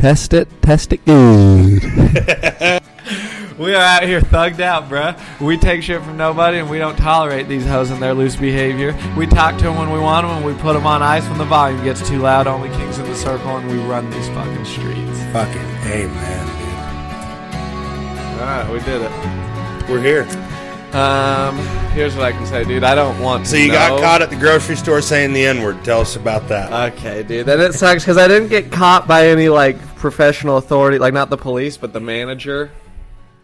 Test it good. We are out here thugged out, bruh. We take shit from nobody, and we don't tolerate these hoes and their loose behavior. We talk to them when we want them, and we put them on ice when the volume gets too loud. Only kings in the circle, and we run these fucking streets. Fucking amen, dude. All right, we did it. We're here. Here's what I can say, dude. I don't want to So you got caught at the grocery store saying the N-word. Tell us about that. Okay, dude. And it sucks because I didn't get caught by any, professional authority. Not the police, but the manager,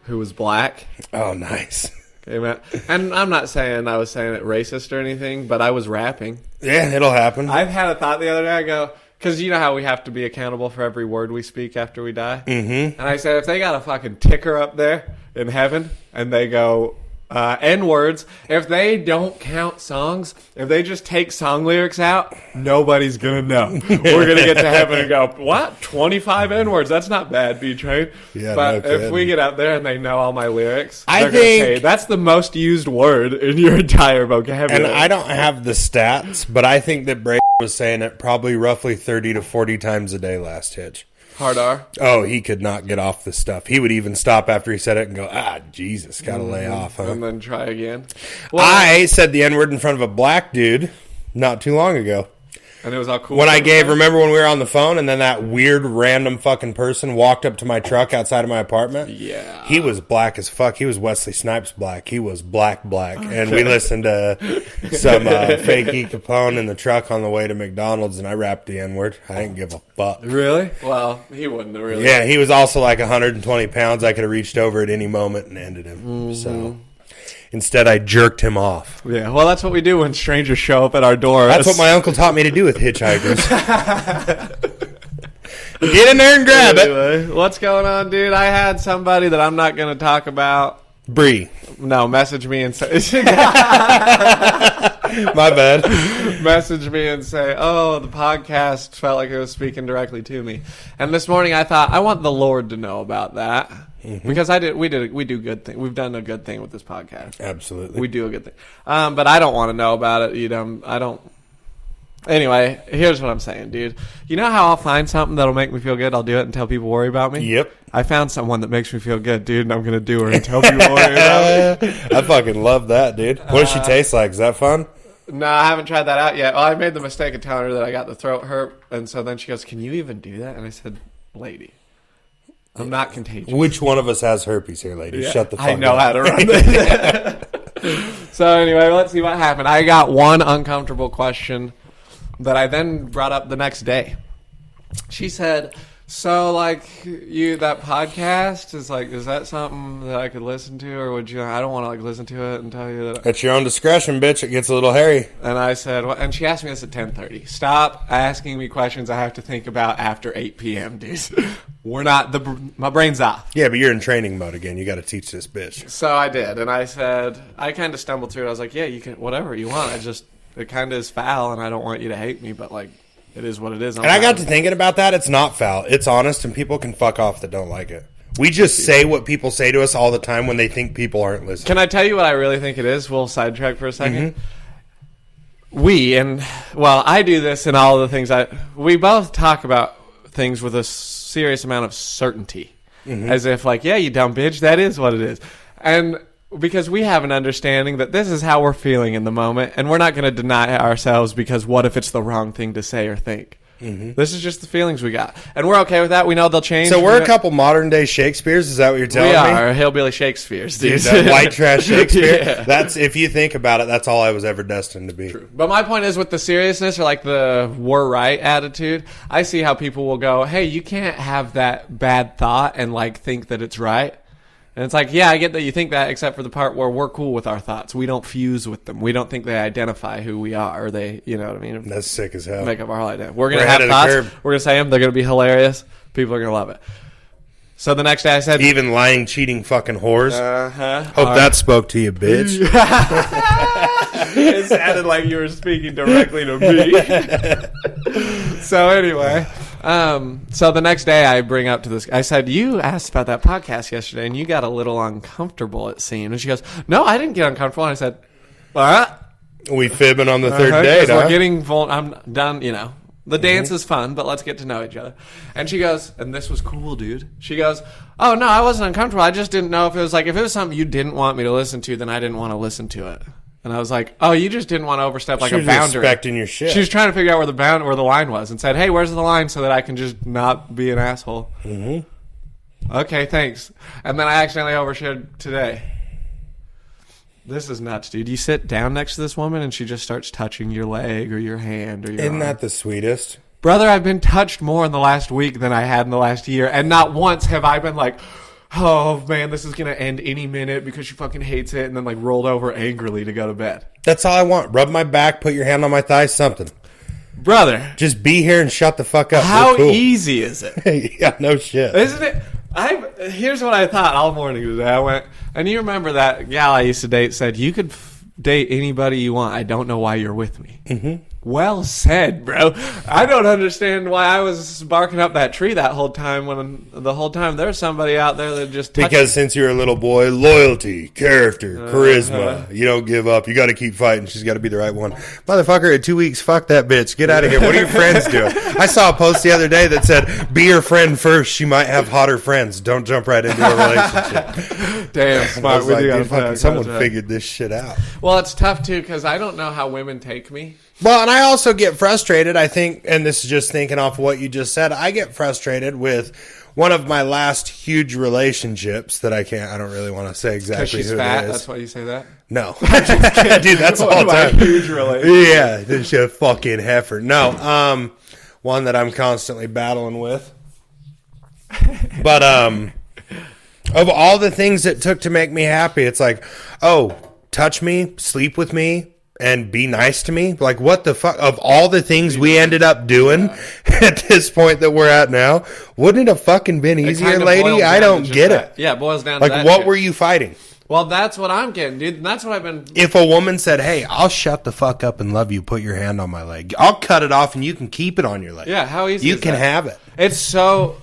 who was black. Oh, nice. Okay, man. And I'm not saying I was saying it racist or anything, but I was rapping. Yeah, it'll happen. I've had a thought the other day. I go, because you know how we have to be accountable for every word we speak after we die? Mm-hmm. And I said, if they got a fucking ticker up there in heaven, and they go... N-words, if they don't count songs, if they just take song lyrics out, nobody's gonna know. We're gonna get to heaven and go, what? 25 N-words? That's not bad, B-Train. Yeah, but no if kidding. we get up there and they know all my lyrics, I they're think gonna say, that's the most used word in your entire vocabulary. And I don't have the stats, but I think that Brady was saying it probably roughly 30 to 40 times a day last hitch. Hard R? Oh, he could not get off the stuff. He would even stop after he said it and go, Jesus, gotta lay off, huh? And then try again. Well, I said the N-word in front of a black dude not too long ago. And it was all cool. When remember when we were on the phone and then that weird random fucking person walked up to my truck outside of my apartment? Yeah. He was black as fuck. He was Wesley Snipes black. He was black. Okay. And we listened to some fake iykyk in the truck on the way to McDonald's, and I rapped the N-word. I didn't give a fuck. Really? Well, he wouldn't have really. Yeah, he was also like 120 pounds. I could have reached over at any moment and ended him. Mm-hmm. So... Instead, I jerked him off. Yeah, well, that's what we do when strangers show up at our door. That's what my uncle taught me to do with hitchhikers. Get in there and grab it. What's going on, dude? I had somebody that I'm not going to talk about. Bree. No, message me and say... My bad. Message me and say, oh, the podcast felt like it was speaking directly to me. And this morning I thought, I want the Lord to know about that. Mm-hmm. Because we do good thing. We've done a good thing with this podcast. Absolutely. We do a good thing. But I don't want to know about it, I don't. Anyway, here's what I'm saying, dude. You know how I'll find something that'll make me feel good? I'll do it until people worry about me? Yep. I found someone that makes me feel good, dude, and I'm going to do her until people worry about me. I fucking love that, dude. What does she taste like? Is that fun? No, I haven't tried that out yet. Well, I made the mistake of telling her that I got the throat hurt, and so then she goes, can you even do that? And I said, lady, I'm not contagious. Which one of us has herpes here, lady? Yeah, shut the fuck up. I know how to run it. So anyway, let's see what happened. I got one uncomfortable question that I then brought up the next day. She said, so that podcast is that something that I could listen to, or would you? I don't want to listen to it and tell you that. At your own discretion, bitch. It gets a little hairy. And I said, well, and she asked me this at 10:30. Stop asking me questions I have to think about after 8 p.m., dude. We're not my brain's off. Yeah, but you're in training mode again. You got to teach this bitch. So I did, and I said, I kind of stumbled through it. I was like, yeah, you can whatever you want. It kind of is foul, and I don't want you to hate me, but it is what it is. I got to thinking about that. It's not foul. It's honest, and people can fuck off that don't like it. We just say what people say to us all the time when they think people aren't listening. Can I tell you what I really think it is? We'll sidetrack for a second. Mm-hmm. I do this in all the things we both talk about things with a serious amount of certainty. Mm-hmm. As if yeah, you dumb bitch, that is what it is. And because we have an understanding that this is how we're feeling in the moment, and we're not going to deny ourselves because what if it's the wrong thing to say or think? Mm-hmm. This is just the feelings we got. And we're okay with that. We know they'll change. So we're a couple modern-day Shakespeares? Is that what you're telling me? We are hillbilly Shakespeares, dude. That white trash Shakespeare? Yeah. That's, if you think about it, that's all I was ever destined to be. True. But my point is with the seriousness or the we're right attitude, I see how people will go, hey, you can't have that bad thought and think that it's right. And it's yeah, I get that you think that, except for the part where we're cool with our thoughts. We don't fuse with them. We don't think they identify who we are. Or they, you know what I mean? That's sick as hell. Make up our whole identity. We're going to have thoughts. We're going to say them. They're going to be hilarious. People are going to love it. So the next day I said... Even lying, cheating fucking whores. Uh-huh. Hope that spoke to you, bitch. It sounded like you were speaking directly to me. So anyway... so the next day I bring up to this, I said, you asked about that podcast yesterday and you got a little uncomfortable, it seemed. And she goes, no, I didn't get uncomfortable. And I said, what? We fibbing on the third date, huh? We're getting I'm done, The dance is fun, but let's get to know each other. And she goes, and this was cool, dude. She goes, oh, no, I wasn't uncomfortable. I just didn't know if it was like, if it was something you didn't want me to listen to, then I didn't want to listen to it. And I was like, oh, you just didn't want to overstep like a boundary. She was respecting your shit. She was trying to figure out where the line was and said, hey, where's the line so that I can just not be an asshole? Mm-hmm. Okay, thanks. And then I accidentally overshared today. This is nuts, dude. You sit down next to this woman and she just starts touching your leg or your hand or your Isn't arm. that the sweetest? Brother, I've been touched more in the last week than I had in the last year. And not once have I been like, oh, man, this is going to end any minute because she fucking hates it, and then, like, rolled over angrily to go to bed. That's all I want. Rub my back, put your hand on my thigh, something. Brother. Just be here and shut the fuck up. How easy is it? Yeah, no shit. Isn't it? Here's what I thought all morning today. I went, and you remember that gal I used to date said, you could date anybody you want. I don't know why you're with me. Mm-hmm. Well said, bro. I don't understand why I was barking up that tree that whole time when the whole time there's somebody out there that just because since you're a little boy, loyalty, character, charisma, you don't give up. You got to keep fighting. She's got to be the right one. Motherfucker, in 2 weeks, fuck that bitch. Get out of here. What are your friends doing? I saw a post the other day that said, be your friend first. She might have hotter friends. Don't jump right into a relationship. Damn, smart. Someone figured this shit out. Well, it's tough, too, because I don't know how women take me. Well, and I also get frustrated, I think, and this is just thinking off what you just said, I get frustrated with one of my last huge relationships that I don't really want to say exactly who she's fat, it is. That's why you say that? No. Dude, that's all time. Huge relationship. Yeah, this shit fucking heifer. No, one that I'm constantly battling with. But, of all the things it took to make me happy, it's like, oh, touch me, sleep with me, and be nice to me. Like, what the fuck? Of all the things we ended up doing at this point that we're at now, wouldn't it have fucking been easier, lady? I don't get it. Yeah, it boils down to that. Like, what were you fighting? Well, that's what I'm getting, dude. And that's what I've been... If a woman said, hey, I'll shut the fuck up and love you, put your hand on my leg. I'll cut it off and you can keep it on your leg. Yeah, how easy you is can that? have it. It's so...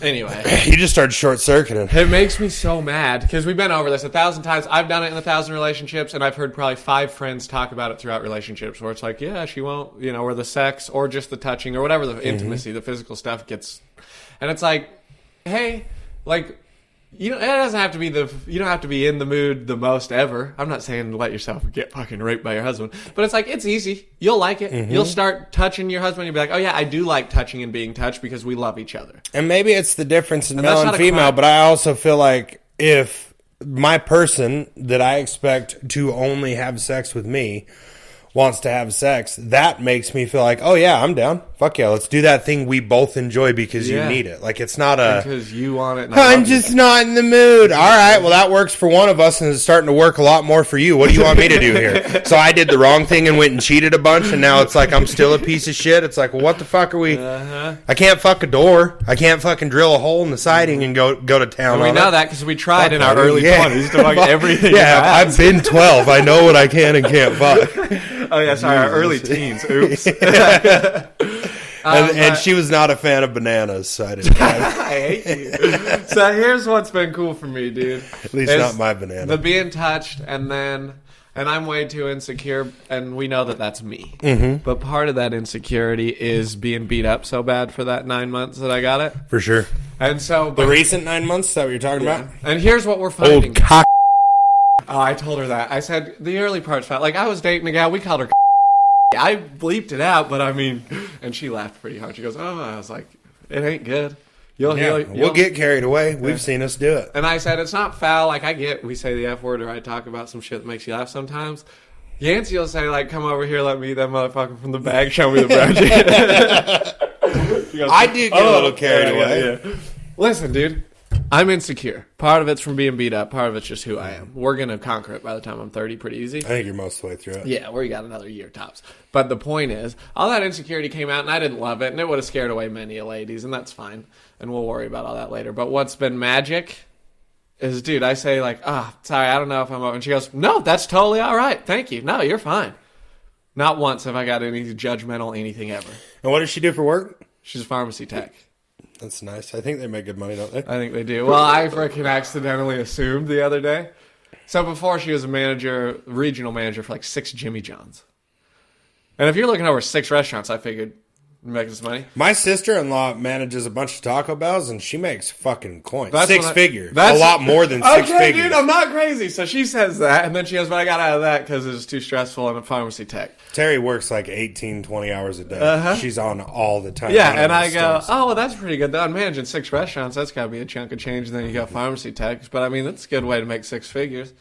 Anyway. You just started short-circuiting. It makes me so mad because we've been over this 1,000 times. I've done it in 1,000 relationships, and I've heard probably 5 friends talk about it throughout relationships where it's like, yeah, she won't, or the sex or just the touching or whatever, the intimacy, the physical stuff gets. And it's like, hey, like, it doesn't have to be you don't have to be in the mood the most ever. I'm not saying let yourself get fucking raped by your husband, but it's like, it's easy. You'll like it. You'll start touching your husband. You'll be like, oh yeah, I do like touching and being touched because we love each other. And maybe it's the difference in male and female, but I also feel like if my person that I expect to only have sex with me wants to have sex, that makes me feel like, oh yeah, I'm down. Fuck yeah, let's do that thing we both enjoy because you need it. Like, it's not because you want it. And I'm just not in the mood. All right, well, that works for one of us, and it's starting to work a lot more for you. What do you want me to do here? So I did the wrong thing and went and cheated a bunch, and now it's like I'm still a piece of shit. It's like, well, what the fuck are we? I can't fuck a door. I can't fucking drill a hole in the siding and go to town. And we know that because we tried in our early 20s to fuck everything. Yeah, I've been 12. I know what I can and can't fuck. Oh yeah, sorry, our early teens. Oops. And she was not a fan of bananas, so I didn't. I hate you. So here's what's been cool for me, dude. At least not my banana. The being touched, and I'm way too insecure, and we know that that's me. But part of that insecurity is being beat up so bad for that 9 months that I got it. For sure. And so... The recent 9 months, is that what you're talking about? And here's what we're finding. Old cock. Oh, I told her that. I said, the early part's fine. Like, I was dating a gal, we called her I bleeped it out, but I mean... And she laughed pretty hard. She goes, oh, I was like, it ain't good. We'll get carried away. We've seen us do it. And I said, it's not foul. Like, I get, we say the F word or I talk about some shit that makes you laugh sometimes. Yancey will say, like, come over here, let me eat that motherfucker from the bag, show me the brown goes, I do get a little carried away. Yeah. Listen, dude, I'm insecure. Part of it's from being beat up. Part of it's just who I am. We're going to conquer it by the time I'm 30 pretty easy. I think you're most of the way through it. Yeah, we got another year tops. But the point is, all that insecurity came out, and I didn't love it, and it would have scared away many ladies, and that's fine. And we'll worry about all that later. But what's been magic is, dude, I say, like, sorry, I don't know if I'm over. And she goes, no, that's totally all right. Thank you. No, you're fine. Not once have I got any judgmental anything ever. And what does she do for work? She's a pharmacy tech. That's nice. I think they make good money, don't they? I think they do. Well, I freaking accidentally assumed the other day. So before, she was a regional manager for like 6 Jimmy John's. And if you're looking over 6 restaurants, I figured Making some money. My sister-in-law manages a bunch of Taco Bells, and she makes fucking coins. That's Six figures. A lot more than six okay, figures. dude, I'm not crazy. So she says that, and then she goes, but I got out of that because it was too stressful in a pharmacy tech. Terry works like 18, 20 hours a day. She's on all the time. Yeah, and I go, oh, well, that's pretty good. I'm managing 6 restaurants. That's got to be a chunk of change. And then you got pharmacy techs. But, I mean, that's a good way to make 6 figures.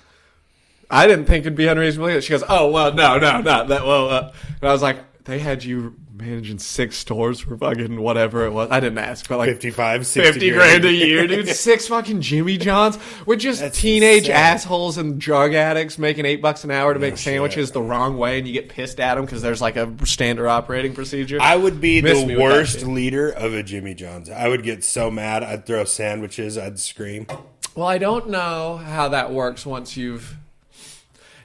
I didn't think it'd be unreasonable. She goes, oh, well, no, not that. Well, and I was like, they had you managing 6 stores for fucking whatever it was. I didn't ask, but like 55, 60 50 grand a year, dude. 6 fucking Jimmy John's with just teenage assholes and drug addicts making $8 an hour to make sandwiches the wrong way, and you get pissed at them because there's like a standard operating procedure. I would be the worst leader of a Jimmy John's. I would get so mad. I'd throw sandwiches. I'd scream. Well, I don't know how that works once you've...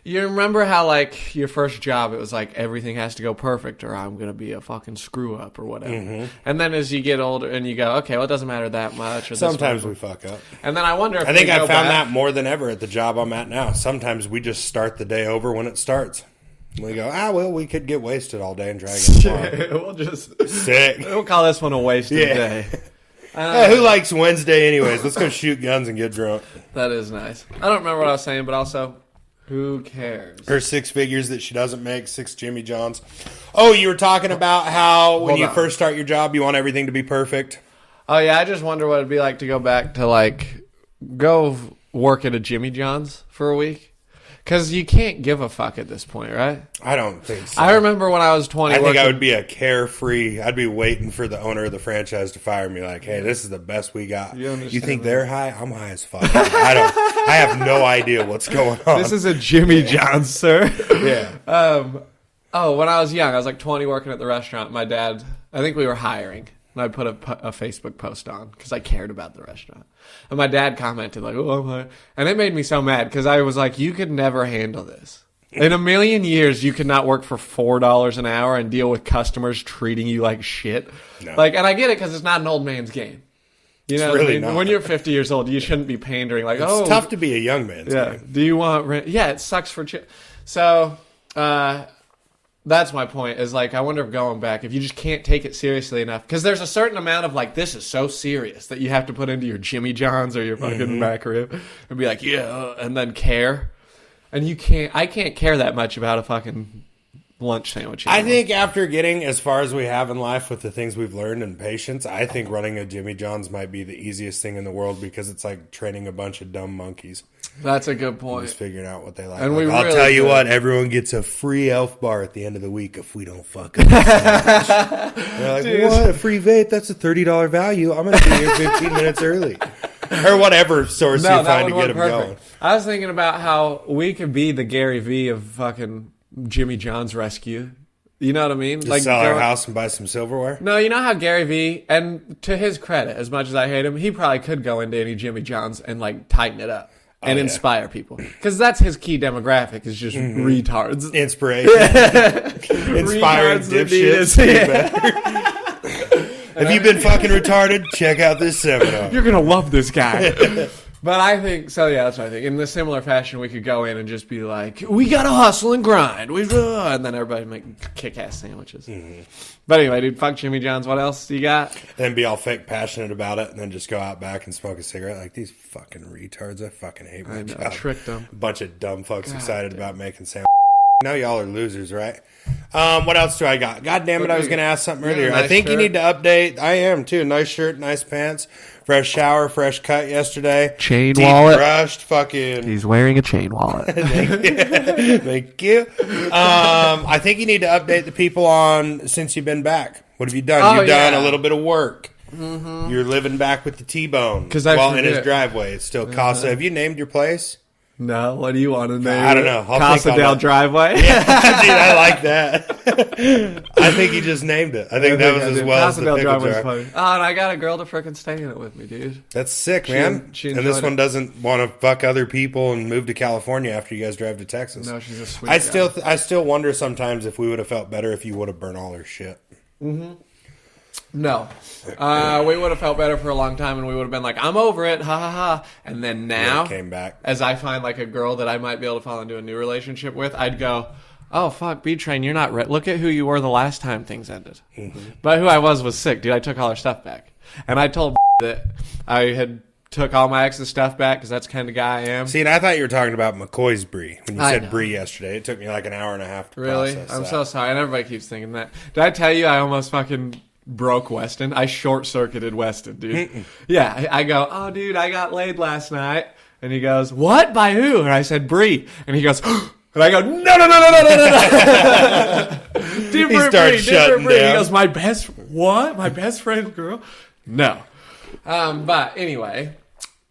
You remember how, like, your first job, it was like everything has to go perfect or I'm going to be a fucking screw-up or whatever. Mm-hmm. And then as you get older and you go, okay, well, it doesn't matter that much. Or sometimes we fuck up. And then I wonder if I think I found that more than ever at the job I'm at now. Sometimes we just start the day over when it starts. We go, well, we could get wasted all day and drag it tomorrow. We'll just... Sick. We'll call this one a wasted day. Hey, who likes Wednesday anyways? Let's go shoot guns and get drunk. That is nice. I don't remember what I was saying, but also... Who cares? Her 6 figures that she doesn't make, 6 Jimmy Johns. Oh, you were talking about how when you first start your job, you want everything to be perfect. Oh, yeah. I just wonder what it'd be like to go back to, like, go work at a Jimmy John's for a week. Because you can't give a fuck at this point, right? I don't think so. I remember when I was 20. I think I would be a carefree. I'd be waiting for the owner of the franchise to fire me. Like, hey, this is the best we got. You think they're high? I'm high as fuck. I have no idea what's going on. This is a Jimmy John's, sir. Yeah. When I was young, I was like 20 working at the restaurant. My dad, I think we were hiring. And I put a Facebook post on because I cared about the restaurant. And my dad commented like, oh, and it made me so mad because I was like, you could never handle this. In a million years, you could not work for $4 an hour and deal with customers treating you like shit. No. Like, and I get it because it's not an old man's game. You know, really not. When you're 50 years old, you shouldn't be pandering like, it's tough to be a young man's game. Do you want rent? Yeah, it sucks for So, that's my point, is like, I wonder if going back, if you just can't take it seriously enough, because there's a certain amount of like, this is so serious that you have to put into your Jimmy John's or your fucking back rib and be like, yeah, and then care. And I can't care that much about a fucking lunch sandwich anymore. I think after getting as far as we have in life with the things we've learned and patience, I think running a Jimmy John's might be the easiest thing in the world because it's like training a bunch of dumb monkeys. That's a good point. Just figuring out what they like. And I'll tell you what, everyone gets a free Elf bar at the end of the week if we don't fuck up. They're like, dude, what? A free vape? That's a $30 value. I'm going to be here 15 minutes early. Or whatever source you find to get them going. I was thinking about how we could be the Gary V of fucking Jimmy John's rescue. You know what I mean? Just like sell our house and buy some silverware? No, you know how Gary V, and to his credit, as much as I hate him, he probably could go into any Jimmy John's and like tighten it up. And inspire people. Because that's his key demographic, is just retards. Inspiration. Inspired dipshits. Have you been fucking retarded? Check out this seminar. You're going to love this guy. But I think, so yeah, that's what I think. In a similar fashion, we could go in and just be like, we got to hustle and grind. And then everybody make kick-ass sandwiches. Mm-hmm. But anyway, dude, fuck Jimmy John's. What else you got? And be all fake passionate about it and then just go out back and smoke a cigarette. Like, these fucking retards. I fucking hate my job. Tricked them. A bunch of dumb folks excited about making sandwiches. Now y'all are losers, right? What else do I got? God damn it, I was going to ask something earlier. Nice I think you need to update. I am, too. Nice shirt, nice pants. Fresh shower, fresh cut yesterday. Chain deep wallet. Brushed, fucking. He's wearing a chain wallet. Thank you. I think you need to update the people on since you've been back. What have you done? You've done a little bit of work. Mm-hmm. You're living back with the T-Bone. While in his driveway. It's still Casa. Have you named your place? No, what do you want to name? I don't know. Casa del Driveway? Yeah, dude, I like that. I think he just named it. I think that was as well as the pickle jar. Funny. Oh, and I got a girl to frickin' stay in it with me, dude. That's sick, man. She and this one doesn't want to fuck other people and move to California after you guys drive to Texas. No, she's a sweet guy. I still wonder sometimes if we would have felt better if you would have burned all her shit. Mm-hmm. No. We would have felt better for a long time and we would have been like, I'm over it, ha ha ha. And then now, came back. As I find like a girl that I might be able to fall into a new relationship with, I'd go, oh, fuck, B-Train, you're not right. Look at who you were the last time things ended. But who I was sick, dude. I took all her stuff back. And I told that I had took all my ex's stuff back because that's the kind of guy I am. See, and I thought you were talking about McCoy's brie. When you said brie yesterday, it took me like an hour and a half to process I'm that. so sorry. And everybody keeps thinking that. Did I tell you I almost fucking broke Weston? I short-circuited Weston, dude. Yeah, I go, oh, dude, I got laid last night. And he goes, what? By who? And I said, Brie. And he goes, and I go, no. Different Brie. He goes, my best friend's girl? No. But anyway,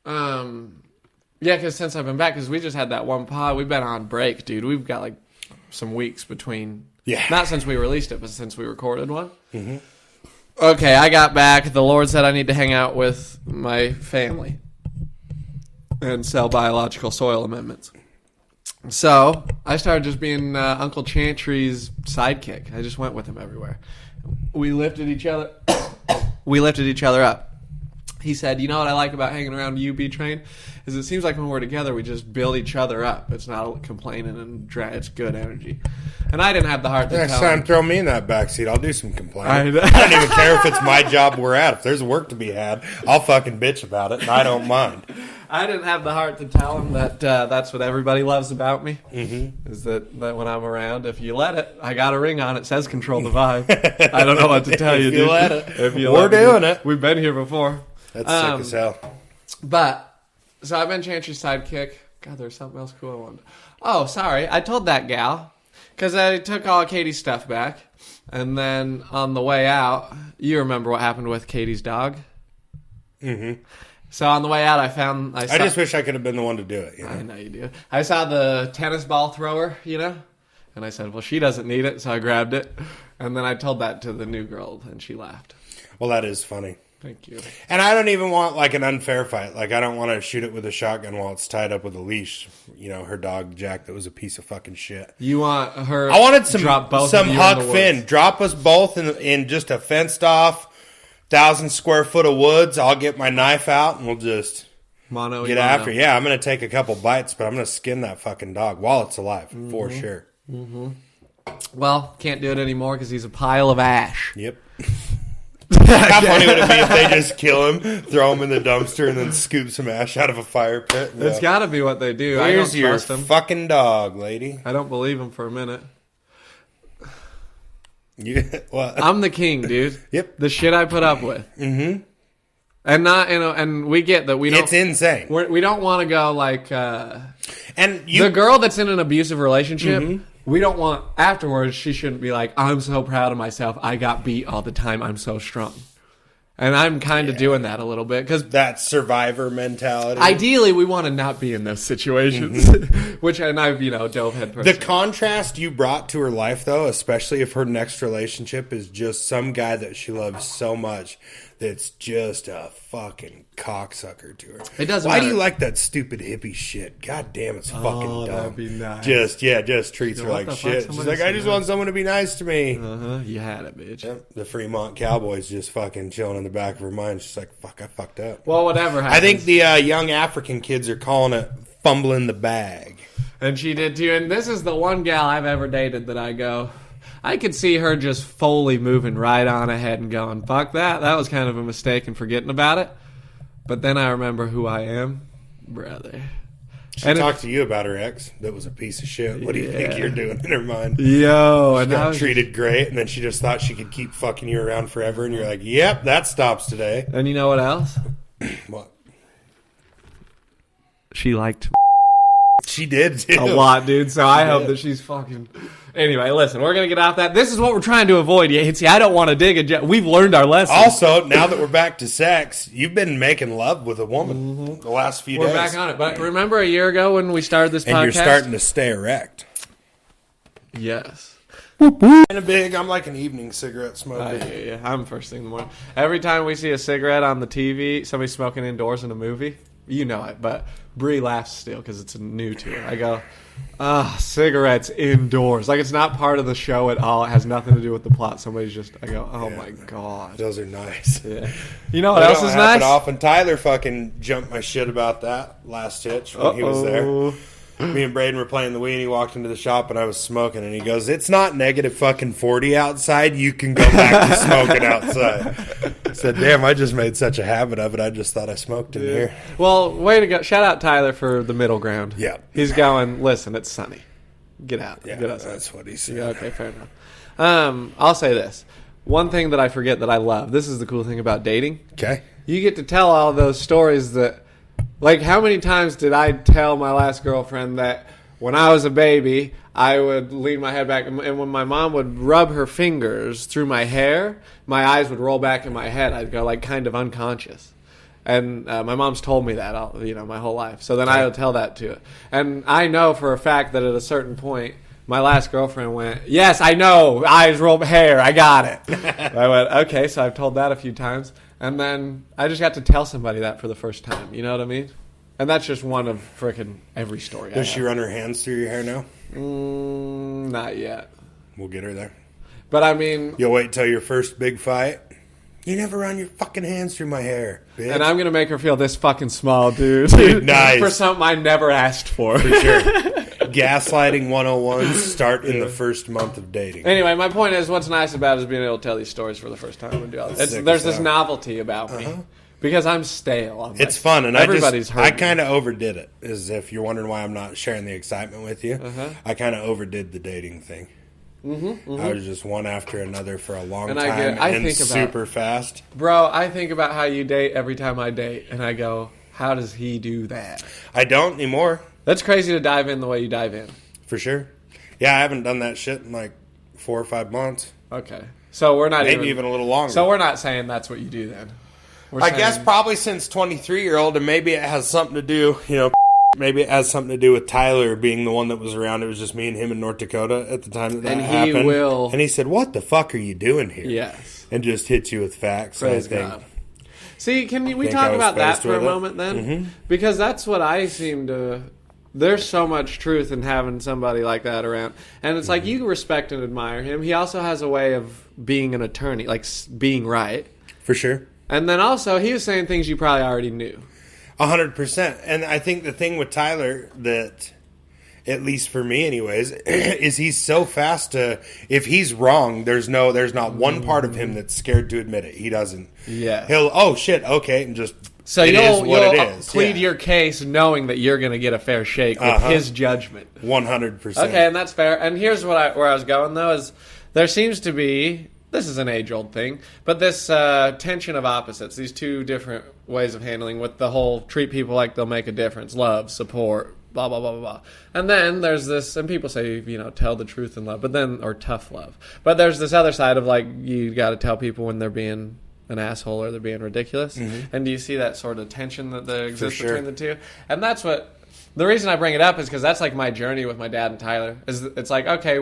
yeah, because since I've been back, because we just had that one pod, we've been on break, dude. We've got like some weeks between, not since we released it, but since we recorded one. Mm-hmm. Okay, I got back. The Lord said I need to hang out with my family and sell biological soil amendments. So I started just being Uncle Chantry's sidekick. I just went with him everywhere. We lifted each other. Up. He said, you know what I like about hanging around you, B-Train, is it seems like when we're together, we just build each other up. It's not complaining and it's good energy. And I didn't have the heart to Next tell time, him. Throw me in that backseat. I'll do some complaining. I don't even care if it's my job we're at. If there's work to be had, I'll fucking bitch about it, and I don't mind. I didn't have the heart to tell him that that's what everybody loves about me, is that when I'm around, if you let it, I got a ring on it, says control the vibe. I don't know what to tell you, dude. Let it. We're doing it. We've been here before. That's sick as hell. But, so I've been Chantry's sidekick. God, there's something else cool I wanted. Oh, sorry. I told that gal, because I took all Katie's stuff back, and then on the way out, you remember what happened with Katie's dog? Mm-hmm. So on the way out, I just wish I could have been the one to do it. You know? I know you do. I saw the tennis ball thrower, and I said, well, she doesn't need it, so I grabbed it. And then I told that to the new girl, and she laughed. Well, that is funny. Thank you. And I don't even want like an unfair fight. Like I don't want to shoot it with a shotgun while it's tied up with a leash. Her dog Jack that was a piece of fucking shit. You want her? I wanted some Huck Finn. Woods. Drop us both in just a fenced off 1,000 square foot of woods. I'll get my knife out and we'll just get after it. Yeah, I'm gonna take a couple bites, but I'm gonna skin that fucking dog while it's alive for sure. Mm-hmm. Well, can't do it anymore because he's a pile of ash. Yep. How funny would it be if they just kill him, throw him in the dumpster, and then scoop some ash out of a fire pit? It's got to be what they do. Here's I don't your trust him. Fucking dog, lady. I don't believe him for a minute. What? I'm the king, dude. Yep. The shit I put up with. Mm-hmm. And not, and we get that we don't. It's insane. We don't want to go like. The girl that's in an abusive relationship. Mm-hmm. We don't want, afterwards, she shouldn't be like, I'm so proud of myself. I got beat all the time. I'm so strong. And I'm kind of doing that a little bit. Cause that survivor mentality. Ideally, we want to not be in those situations. Which, and I've, dove head first. The contrast you brought to her life, though, especially if her next relationship is just some guy that she loves so much that's just a fucking cocksucker to her. It doesn't Why matter. do you like that stupid hippie shit? God damn, it's fucking dumb. That'd be nice. Just treats her like shit. She's like, I just want someone to be nice to me. Uh-huh. You had it, bitch. Yep. The Fremont Cowboys just fucking chilling in the back of her mind. She's like, fuck, I fucked up. Well, whatever happens. I think the young African kids are calling it fumbling the bag. And she did too. And this is the one gal I've ever dated that I go, I could see her just fully moving right on ahead and going, fuck that. That was kind of a mistake and forgetting about it. But then I remember who I am. Brother. She talked to you about her ex that was a piece of shit. What do you think you're doing in her mind? Yo. She got treated great, and then she just thought she could keep fucking you around forever, and you're like, yep, that stops today. And you know what else? What? She liked She did, too. A lot, dude. So I hope that she's fucking... Anyway, listen, we're going to get off that. This is what we're trying to avoid. See, I don't want to dig a... We've learned our lesson. Also, now that we're back to sex, you've been making love with a woman the last few days. We're back on it. But remember a year ago when we started this podcast? And you're starting to stay erect. Yes. And a big, I'm like an evening cigarette smoker. Yeah. I'm first thing in the morning. Every time we see a cigarette on the TV, somebody smoking indoors in a movie, you know it, but Bree laughs still because it's new to her. I go, cigarettes indoors. Like it's not part of the show at all. It has nothing to do with the plot. Somebody's just, I go, my God. Those are nice. Yeah. You know what else is nice? Often. Tyler fucking jumped my shit about that last hitch when he was there. Me and Braden were playing the Wii, and he walked into the shop, and I was smoking, and he goes, "It's not negative fucking 40 outside. You can go back to smoking outside." I said, "Damn, I just made such a habit of it. I just thought I smoked in here." Well, way to go. Shout out Tyler for the middle ground. Yeah. He's going, listen, it's sunny. Get out. Yeah, Get outside. that's what he said. Yeah, okay, fair enough. I'll say this. One thing that I forget that I love, this is the cool thing about dating. Okay. You get to tell all those stories that, like, how many times did I tell my last girlfriend that when I was a baby, I would lean my head back, and when my mom would rub her fingers through my hair, my eyes would roll back in my head. I'd go, like, kind of unconscious. And my mom's told me that, my whole life. So then I would tell that to her. And I know for a fact that at a certain point, my last girlfriend went, "Yes, I know, eyes roll hair, I got it." I went, "Okay," so I've told that a few times. And then I just got to tell somebody that for the first time, you know what I mean? And that's just one of frickin' every story. Does she run her hands through your hair now? Not yet. We'll get her there. But I mean... You'll wait till your first big fight? You never run your fucking hands through my hair, bitch. And I'm going to make her feel this fucking small, dude. Nice. For something I never asked for. For sure. Gaslighting 101 start in the first month of dating. Anyway, my point is, what's nice about it is being able to tell these stories for the first time and do all this. There's this novelty about me because I'm stale. It's fun, and everybody's I kind of overdid it. As if you're wondering why I'm not sharing the excitement with you, I kind of overdid the dating thing. I was just one after another for a long time, and super fast. Bro, I think about how you date every time I date, and I go, how does he do that? I don't anymore. That's crazy to dive in the way you dive in. For sure. Yeah, I haven't done that shit in like 4 or 5 months. Okay. So we're not maybe even a little longer. So we're not saying that's what you do then. I guess probably since 23-year-old, and maybe it has something to do, maybe it has something to do with Tyler being the one that was around. It was just me and him in North Dakota at the time that happened. And he said, "What the fuck are you doing here?" Yes. And just hit you with facts. Praise God. See, can we talk about that for a moment then? Mm-hmm. Because that's what I seem to... There's so much truth in having somebody like that around. And it's like you respect and admire him. He also has a way of being an attorney, like being right. For sure. And then also, he was saying things you probably already knew. 100%. And I think the thing with Tyler that, at least for me anyways, is he's so fast to, if he's wrong, there's not one part of him that's scared to admit it. He doesn't. Yeah. He'll, oh shit, okay, and just... So you'll plead your case knowing that you're going to get a fair shake with his judgment. 100%. Okay, and that's fair. And here's where I was going, though, is there seems to be, this is an age-old thing, but this tension of opposites, these two different ways of handling with the whole treat people like they'll make a difference, love, support, blah, blah, blah, blah, blah. And then there's this, and people say, tell the truth in love, or tough love. But there's this other side of, like, you got to tell people when they're being an asshole or they're being ridiculous. And do you see that sort of tension that there exists between the two? And that's what the reason I bring it up is because that's like my journey with my dad and Tyler. It's like, okay,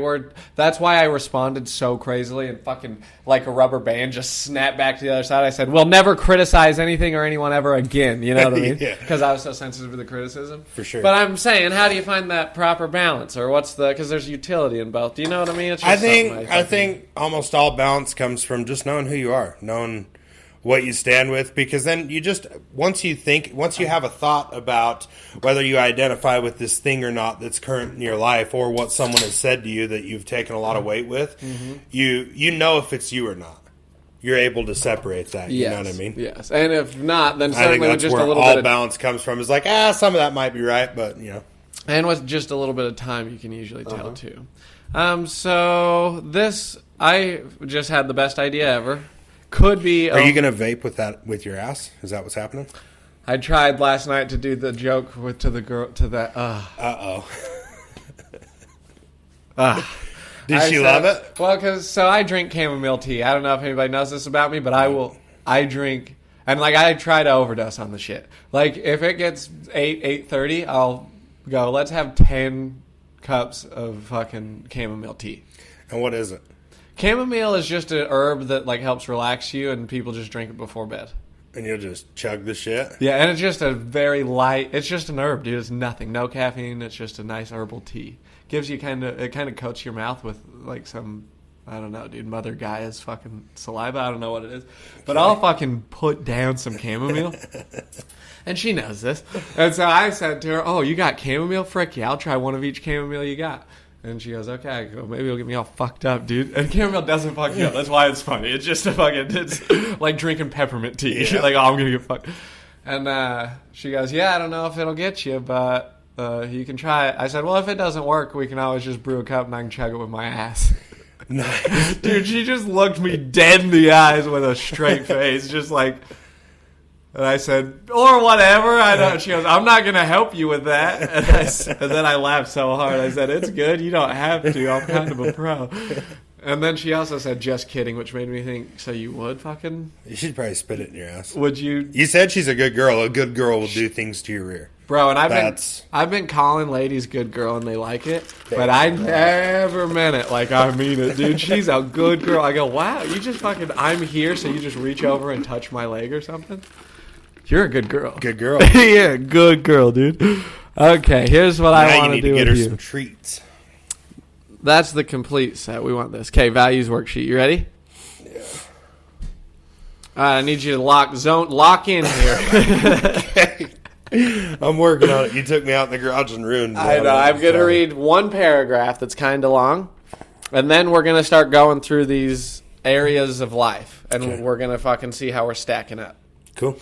that's why I responded so crazily and fucking like a rubber band just snapped back to the other side. I said, we'll never criticize anything or anyone ever again. You know what I mean? Because I was so sensitive to the criticism. For sure. But I'm saying, how do you find that proper balance, or because there's utility in both. Do you know what I mean? It's just I think almost all balance comes from just knowing who you are, knowing what you stand with, because then you just once you have a thought about whether you identify with this thing or not that's current in your life, or what someone has said to you that you've taken a lot of weight with, you know if it's you or not. You're able to separate that. You know what I mean? Yes. And if not, then I think certainly that's just where a little all bit balance comes from. Is like, some of that might be right, but And with just a little bit of time, you can usually tell too. So this, I just had the best idea ever. Could be. Are you going to vape with your ass? Is that what's happening? I tried last night to do the joke to the girl to that. Did she love it? Well, so I drink chamomile tea. I don't know if anybody knows this about me, but I drink, and like I try to overdose on the shit. Like if it gets 8:30, I'll go. Let's have 10 cups of fucking chamomile tea. And what is it? Chamomile is just an herb that like helps relax you, and people just drink it before bed. And you'll just chug the shit? Yeah, and it's just a very light... It's just an herb, dude. It's nothing. No caffeine. It's just a nice herbal tea. Gives you it kind of coats your mouth with like some I don't know, dude. Mother Gaia's fucking saliva. I don't know what it is. But I'll fucking put down some chamomile. And she knows this. And so I said to her, oh, you got chamomile? Frick yeah, I'll try one of each chamomile you got. And she goes, okay. I go, maybe it'll get me all fucked up, dude. And chamomile doesn't fuck you up. That's why it's funny. It's just it's like drinking peppermint tea. Yeah. Like, oh, I'm going to get fucked. And she goes, yeah, I don't know if it'll get you, but you can try it. I said, well, if it doesn't work, we can always just brew a cup and I can chug it with my ass. Nice. Dude, she just looked me dead in the eyes with a straight face, just like... And I said, or whatever. I don't. She goes, I'm not going to help you with that. And then I laughed so hard. I said, it's good. You don't have to. I'm kind of a pro. And then she also said, just kidding, which made me think, so you would fucking... You should probably spit it in your ass. Would you... You said she's a good girl. A good girl will do things to your rear. Bro, and I've been calling ladies good girl and they like it, but I never meant it like I mean it, dude. She's a good girl. I go, wow, you just fucking... I'm here, so you just reach over and touch my leg or something? You're a good girl. Good girl. Yeah, good girl, dude. Okay, here's what I want to do with you. You need to get her some treats. That's the complete set. We want this. Okay, values worksheet. You ready? Yeah. I need you to lock in here. Okay. I'm working on it. You took me out in the garage and ruined it. I know. I'm going to read one paragraph that's kind of long, and then we're going to start going through these areas of life, and we're going to fucking see how we're stacking up. Cool.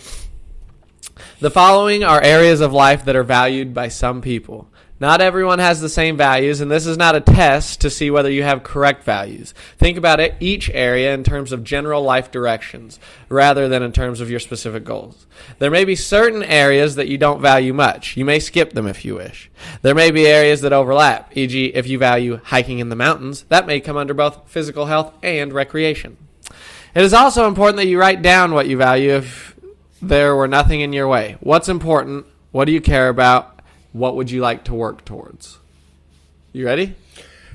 The following are areas of life that are valued by some people. Not everyone has the same values, and this is not a test to see whether you have correct values. Think about it, each area in terms of general life directions, rather than in terms of your specific goals. There may be certain areas that you don't value much. You may skip them if you wish. There may be areas that overlap, e.g., if you value hiking in the mountains, that may come under both physical health and recreation. It is also important that you write down what you value if there were nothing in your way. What's important? What do you care about? What would you like to work towards? You ready?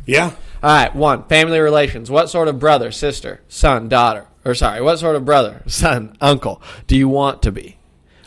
Yeah. All right. 1, family relations. What sort of brother, sister, son, daughter, what sort of brother, son, uncle do you want to be?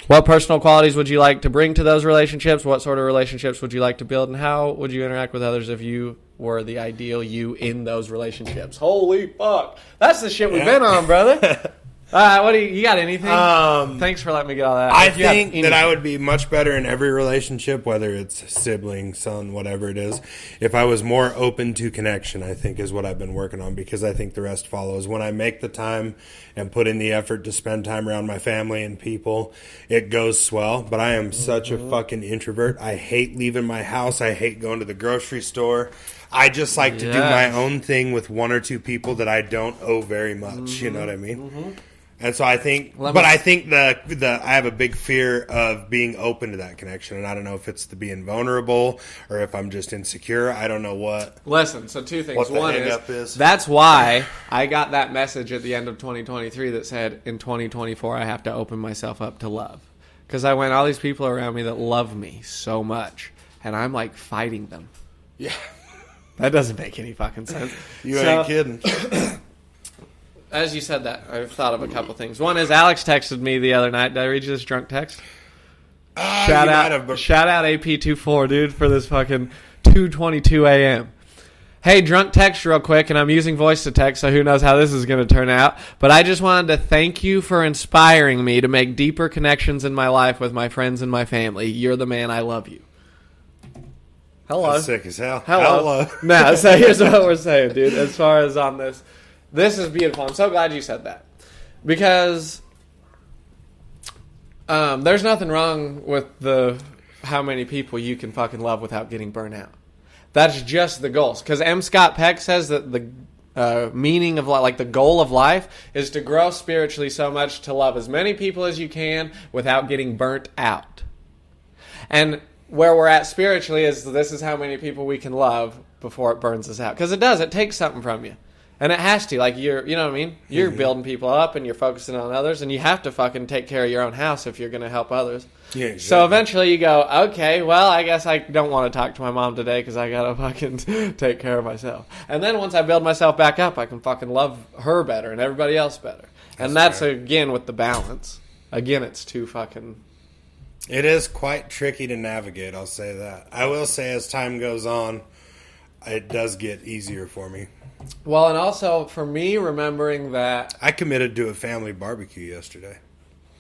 What personal qualities would you like to bring to those relationships? What sort of relationships would you like to build? And how would you interact with others if you were the ideal you in those relationships? Holy fuck. That's the shit we've been on, brother. What do you got anything? Thanks for letting me get all that. I think that I would be much better in every relationship, whether it's sibling, son, whatever it is, if I was more open to connection, I think is what I've been working on, because I think the rest follows. When I make the time and put in the effort to spend time around my family and people, it goes swell. But I am such a fucking introvert. I hate leaving my house. I hate going to the grocery store. I just like to do my own thing with one or two people that I don't owe very much. You know what I mean? And so I think, I think I have a big fear of being open to that connection, and I don't know if it's the being vulnerable or if I'm just insecure. I don't know what. Listen, so 2 things. What the One is that's why I got that message at the end of 2023 that said, in 2024 I have to open myself up to love, because I went, all these people around me that love me so much, and I'm like fighting them. Yeah, that doesn't make any fucking sense. You ain't kidding. As you said that, I've thought of a couple things. One is Alex texted me the other night. Did I read you this drunk text? Shout out AP24, dude, for this fucking 2:22 a.m. Hey, drunk text real quick, and I'm using voice to text, so who knows how this is going to turn out. But I just wanted to thank you for inspiring me to make deeper connections in my life with my friends and my family. You're the man. I love you. Hello. That's sick as hell. Hello. Nah, so here's what we're saying, dude, as far as on this. This is beautiful. I'm so glad you said that. Because there's nothing wrong with how many people you can fucking love without getting burnt out. That's just the goals. Because M. Scott Peck says that the meaning of life, like the goal of life, is to grow spiritually so much to love as many people as you can without getting burnt out. And where we're at spiritually is this is how many people we can love before it burns us out. Because it does. It takes something from you. And it has to. Like, you know what I mean? You're building people up and you're focusing on others, and you have to fucking take care of your own house if you're going to help others. Yeah, exactly. So eventually you go, okay, well, I guess I don't want to talk to my mom today because I got to fucking take care of myself. And then once I build myself back up, I can fucking love her better and everybody else better. And that's again, with the balance. Again, it's too fucking... It is quite tricky to navigate, I'll say that. I will say as time goes on, it does get easier for me. Well, and also for me, remembering that I committed to a family barbecue yesterday.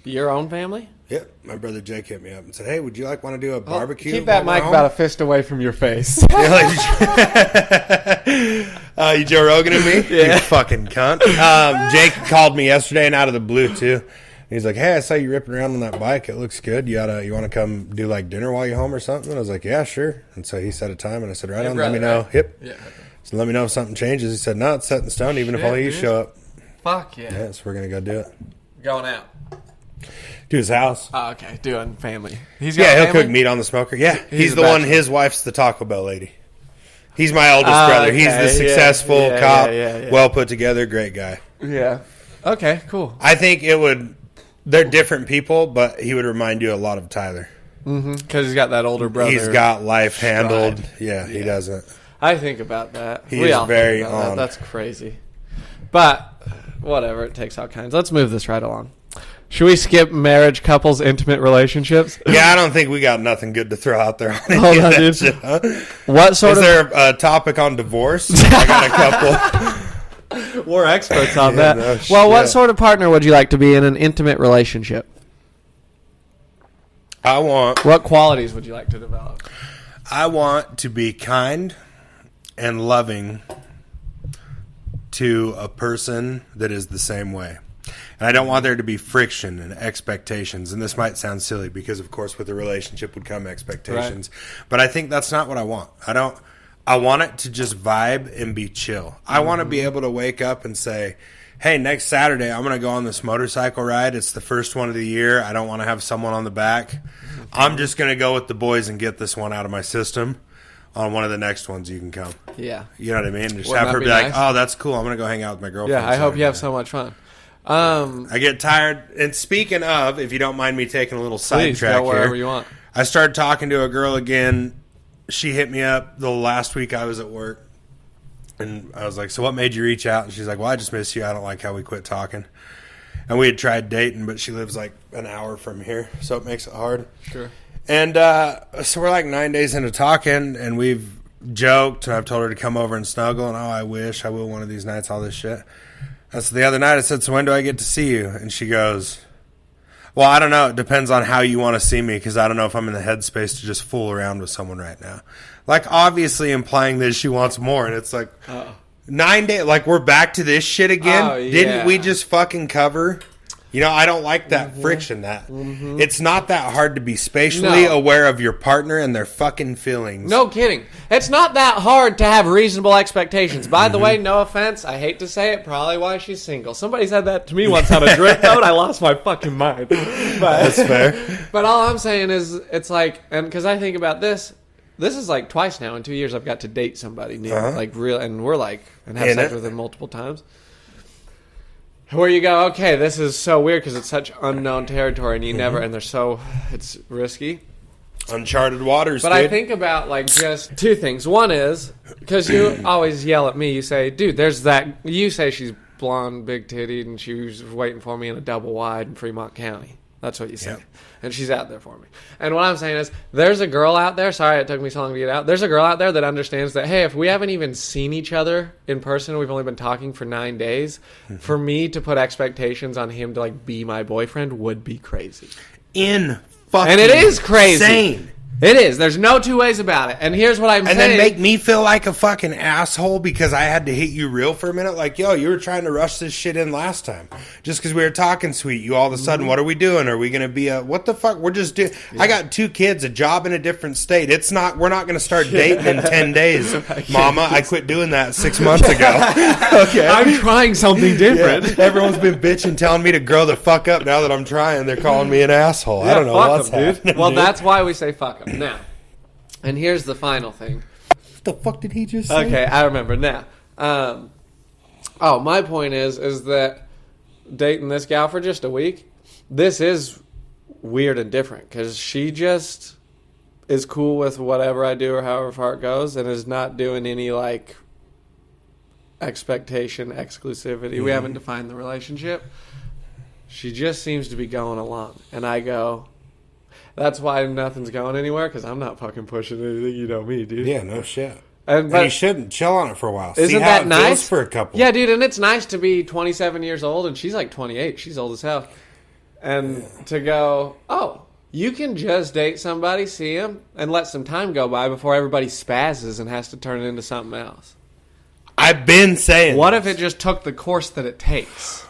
your own family. Yep, my brother Jake hit me up and said, "Hey, would you want to do a barbecue?" Keep that mic about a fist away from your face. You Joe Rogan and me? Yeah. You fucking cunt. Jake called me yesterday and out of the blue too. He's like, "Hey, I saw you ripping around on that bike. It looks good. You want to come do like dinner while you're home or something?" And I was like, "Yeah, sure." And so he set a time, and I said, "Right on, let me know." Right? Yep. Yeah. So let me know if something changes. He said, "No, it's set in stone. Even if only you show up." Fuck yeah. Yeah, so we're gonna go do it. Going out. To his house. Oh, okay. Doing family. He'll cook meat on the smoker. Yeah, he's the one. His wife's the Taco Bell lady. He's my oldest brother. Okay. He's the successful cop, yeah. well put together, great guy. Yeah. Okay, cool. I think they're different people, but he would remind you a lot of Tyler. Because he's got that older brother. He's got life handled. Stride. Yeah, he doesn't. I think about that. He is very on. That's crazy. But, whatever. It takes all kinds. Let's move this right along. Should we skip marriage, couples, intimate relationships? Yeah, I don't think we got nothing good to throw out there on Hold on, dude. shit, huh? What sort Is there a topic on divorce? I got a couple. We're experts on that. No Well, what shit. sort of partner would you like to be in an intimate relationship? What qualities would you like to develop? I want to be kind and loving to a person that is the same way. And I don't want there to be friction and expectations. And this might sound silly because, of course, with a relationship would come expectations. Right. But I think that's not what I want. I want it to just vibe and be chill. I want to be able to wake up and say, hey, next Saturday, I'm going to go on this motorcycle ride. It's the first one of the year. I don't want to have someone on the back. I'm just going to go with the boys and get this one out of my system. On one of the next ones, you can come. Yeah. You know what I mean? Just Wouldn't have her be be nice? like, oh, that's cool. I'm going to go hang out with my girlfriend. Yeah, I hope you have so much fun. I get tired. And speaking of, if you don't mind me taking a little sidetrack go wherever here, you want. I started talking to a girl again. She hit me up the last week I was at work. And I was like, so what made you reach out? And she's like, well, I just miss you. I don't like how we quit talking. And we had tried dating, but she lives like an hour from here. So it makes it hard. Sure. And so we're like 9 days into talking, and we've joked, and I've told her to come over and snuggle, and I wish I will one of these nights, all this shit. And so the other night I said, so when do I get to see you? And she goes, well, I don't know. It depends on how you want to see me, because I don't know if I'm in the headspace to just fool around with someone right now. Like, obviously implying that she wants more, and it's like, 9 days, like, we're back to this shit again? Oh, yeah. Didn't we just fucking cover? You know, I don't like that friction. It's not that hard to be spatially aware of your partner and their fucking feelings. No kidding. It's not that hard to have reasonable expectations. By the way, no offense. I hate to say it. Probably why she's single. Somebody said that to me once on a drink note. I lost my fucking mind. That's fair. But all I'm saying is, it's like, and because I think about this. This is like twice now in 2 years I've got to date somebody new, like real, and we're like, and have sex with them multiple times. Where you go, okay, this is so weird because it's such unknown territory, and you never, and it's risky. Uncharted waters, But dude. I think about, like, just two things. One is, because you always yell at me, you say, dude, there's that, you say she's blonde, big-titted, and she was waiting for me in a double wide in Fremont County. That's what you say. Yep. And she's out there for me. And what I'm saying is, there's a girl out there, sorry it took me so long to get out, there's a girl out there that understands that, hey, if we haven't even seen each other in person, we've only been talking for 9 days, for me to put expectations on him to, like, be my boyfriend would be crazy. Fucking and it is crazy. Insane. It is. There's no two ways about it. And here's what I'm saying. And then make me feel like a fucking asshole because I had to hit you real for a minute. Like, yo, you were trying to rush this shit in last time. Just because we were talking sweet. You all of a sudden, what are we doing? Are we going to be what the fuck? We're just doing. I got 2 kids, a job in a different state. We're not going to start dating in 10 days. Mama, I quit doing that 6 months ago. Okay. I'm trying something different. Yeah. Everyone's been bitching, telling me to grow the fuck up. Now that I'm trying, they're calling me an asshole. I don't know what's happening. Well, that's why we say fuck them. Now, and here's the final thing. What the fuck did he just say? Okay, I remember now. My point is that dating this gal for just a week, this is weird and different because she just is cool with whatever I do or however far it goes and is not doing any, like, expectation, exclusivity. We haven't defined the relationship. She just seems to be going along. And I go, that's why nothing's going anywhere, because I'm not fucking pushing anything. You know me, dude. Yeah, no shit. And you shouldn't chill on it for a while. Isn't See how that it nice? feels for a couple. Yeah, dude, and it's nice to be 27 years old, and she's like 28. She's old as hell. And to go, oh, you can just date somebody, see him, and let some time go by before everybody spazzes and has to turn it into something else. I've been saying What if it just took the course that it takes?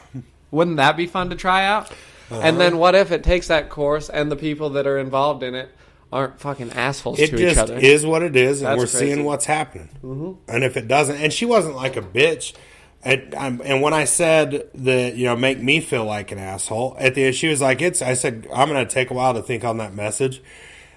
Wouldn't that be fun to try out? And then what if it takes that course and the people that are involved in it aren't fucking assholes to each other? It just is what it is, and That's we're crazy. seeing what's happening. And if it doesn't, and she wasn't like a bitch. And when I said that, make me feel like an asshole, at the end, she was like, I said, I'm going to take a while to think on that message.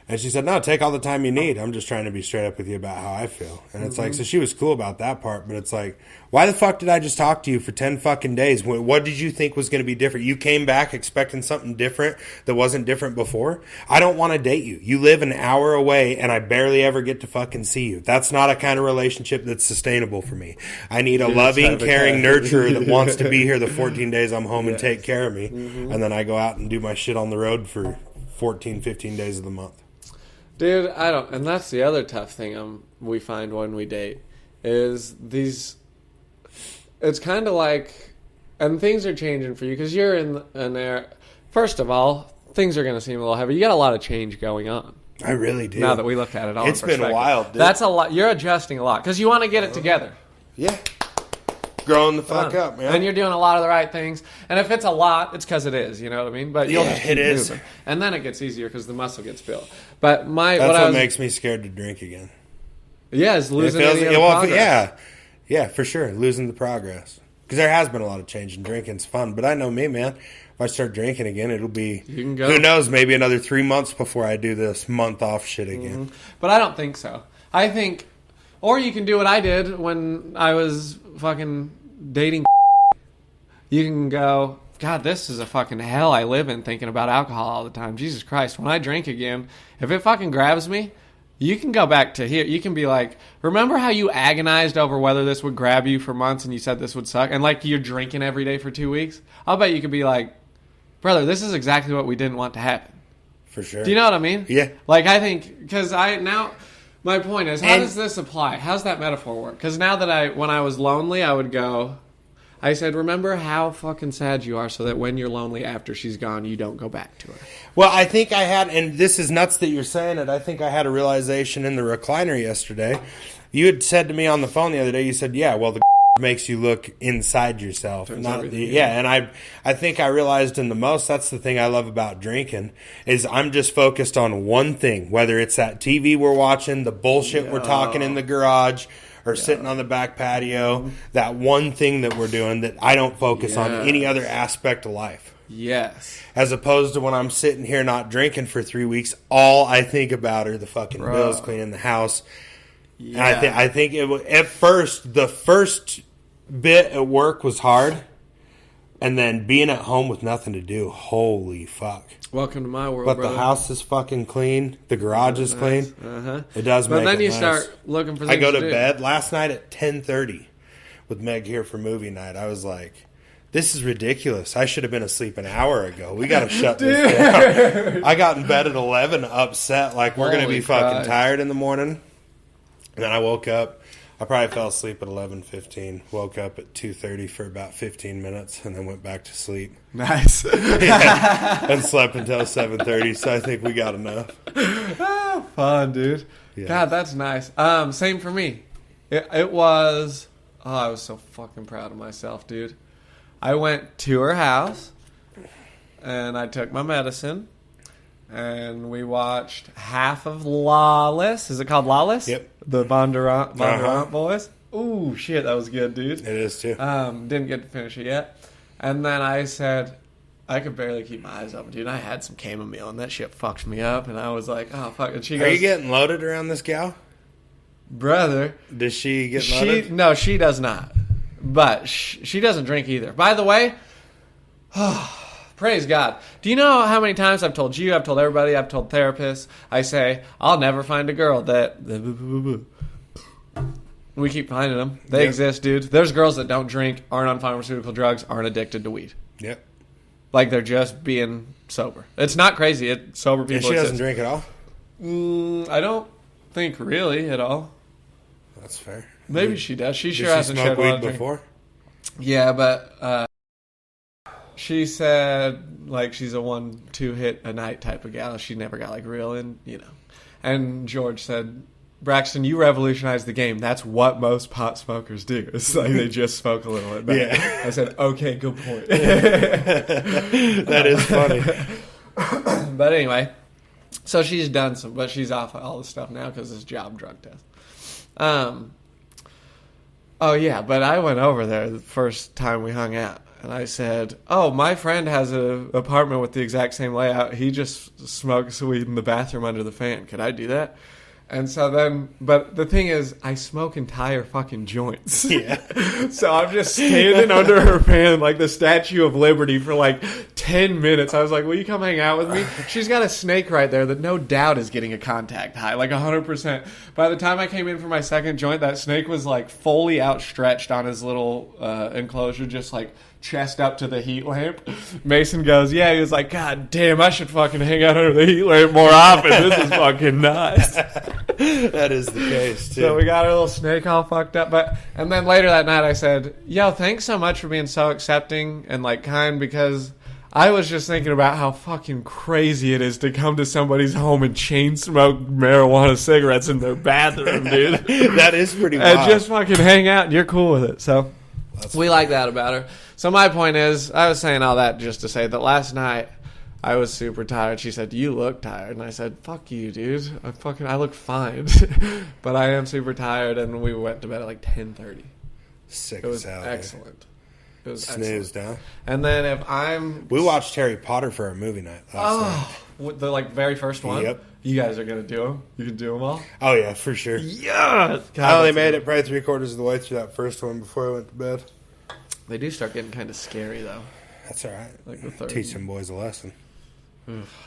And she said, no, take all the time you need. I'm just trying to be straight up with you about how I feel. And it's like, so she was cool about that part. But it's like, why the fuck did I just talk to you for 10 fucking days? What did you think was going to be different? You came back expecting something different that wasn't different before? I don't want to date you. You live an hour away and I barely ever get to fucking see you. That's not a kind of relationship that's sustainable for me. I need a loving, caring nurturer that wants to be here the 14 days I'm home and take care of me. And then I go out and do my shit on the road for 14, 15 days of the month. Dude, I don't, and that's the other tough thing we find when we date is these. It's kind of like, and things are changing for you because you're in an era. First of all, things are going to seem a little heavy. You got a lot of change going on. I really do. Now that we looked at it all, it's been wild. Dude. That's a lot. You're adjusting a lot because you want to get it together. Yeah. Growing the fuck up, man. And you're doing a lot of the right things. And if it's a lot, it's because it is. You know what I mean? But you'll just keep moving. And then it gets easier because the muscle gets built. But that's what makes me scared to drink again. Yeah, is losing any of the progress. Yeah, for sure. Losing the progress. Because there has been a lot of change, and drinking's fun. But I know me, man. If I start drinking again, it'll be, you can go. Who knows, maybe another 3 months before I do this month off shit again. But I don't think so. I think, or you can do what I did when I was fucking dating. You can go, God, this is a fucking hell I live in thinking about alcohol all the time. Jesus Christ, when I drink again, if it fucking grabs me, you can go back to here. You can be like, remember how you agonized over whether this would grab you for months and you said this would suck? And like you're drinking every day for 2 weeks? I'll bet you could be like, brother, this is exactly what we didn't want to happen. For sure. Do you know what I mean? Yeah. Like I think, because my point is, how does this apply? How's that metaphor work? Because now that when I was lonely, I would go, I said, remember how fucking sad you are so that when you're lonely after she's gone, you don't go back to her. Well, I think I had, and this is nuts that you're saying it, I think I had a realization in the recliner yesterday. You had said to me on the phone the other day, you said, yeah, well, the makes you look inside yourself. And I think I realized in the most, that's the thing I love about drinking, is I'm just focused on one thing, whether it's that TV we're watching, the bullshit we're talking in the garage, or sitting on the back patio, that one thing that we're doing that I don't focus on any other aspect of life. Yes. As opposed to when I'm sitting here not drinking for 3 weeks, all I think about are the fucking bills, cleaning the house. Yeah. And I think it was, at first, the first bit at work was hard. And then being at home with nothing to do, holy fuck. Welcome to my world, But brother. the house is fucking clean. The garage is clean. It does make it nice. But then you start looking for things I go to do. bed last night at 10:30 with Meg here for movie night. I was like, this is ridiculous. I should have been asleep an hour ago. We got to shut this down. I got in bed at 11 upset like we're going to be fucking tired in the morning. And then I woke up. I probably fell asleep at 11:15. Woke up at 2:30 for about 15 minutes, and then went back to sleep. Nice. And slept until 7:30. So I think we got enough. Fun, dude. Yeah. God, that's nice. Same for me. It was. Oh, I was so fucking proud of myself, dude. I went to her house, and I took my medicine, and we watched half of Lawless. Is it called Lawless? Yep. The Bondurant boys. Ooh, shit, that was good, dude. It is, too. Didn't get to finish it yet. And then I said, I could barely keep my eyes open, dude. I had some chamomile, and that shit fucked me up. And I was like, oh, fuck. And she goes, are you getting loaded around this gal? Brother. Does she get loaded? No, she does not. But she doesn't drink either. By the way, praise God. Do you know how many times I've told you, I've told everybody, I've told therapists, I say, I'll never find a girl that... We keep finding them. They exist, dude. There's girls that don't drink, aren't on pharmaceutical drugs, aren't addicted to weed. Yep. Like they're just being sober. It's not crazy. Sober people and she doesn't drink at all? I don't think really at all. That's fair. Maybe she does. She sure Did she hasn't smoke shared a lot weed of drink. before? Yeah, but she said like she's a 1-2 hit a night type of gal. She never got like real in, you know. And George said, Braxton, you revolutionized the game. That's what most pot smokers do. It's like they just smoke a little at night. Yeah. I said, okay, good point. That is funny. But anyway, so she's done some, but she's off all this stuff now because this job drug test. Oh yeah, but I went over there the first time we hung out, and I said, "Oh, my friend has an apartment with the exact same layout. He just smokes weed in the bathroom under the fan. Could I do that?" And so then, but the thing is, I smoke entire fucking joints. Yeah. So I'm just standing under her fan like the Statue of Liberty for like 10 minutes. I was like, will you come hang out with me? She's got a snake right there that no doubt is getting a contact high, like 100%. By the time I came in for my second joint, that snake was like fully outstretched on his little enclosure, just like chest up to the heat lamp. Mason goes, yeah, he was like, God damn, I should fucking hang out under the heat lamp more often. This is fucking nuts. That is the case, too. So we got our little snake all fucked up. And then later that night I said, yo, thanks so much for being so accepting and like kind, because I was just thinking about how fucking crazy it is to come to somebody's home and chain smoke marijuana cigarettes in their bathroom, dude. That is pretty wild. And just fucking hang out and you're cool with it. So we like that about her. So my point is, I was saying all that just to say that last night I was super tired. She said, you look tired. And I said, fuck you, dude. I look fine. But I am super tired, and we went to bed at like 10:30. Sick It was as hell. excellent. It was Snoozed, excellent. huh? And then if I'm... We watched Harry Potter for our movie night last night. The like very first one? Yep. You guys are going to do them? You can do them all? Oh, yeah, for sure. Yeah! I only made it probably 3/4 of the way through that first one before I went to bed. They do start getting kind of scary, though. That's all right. Like the third. Teach some boys a lesson.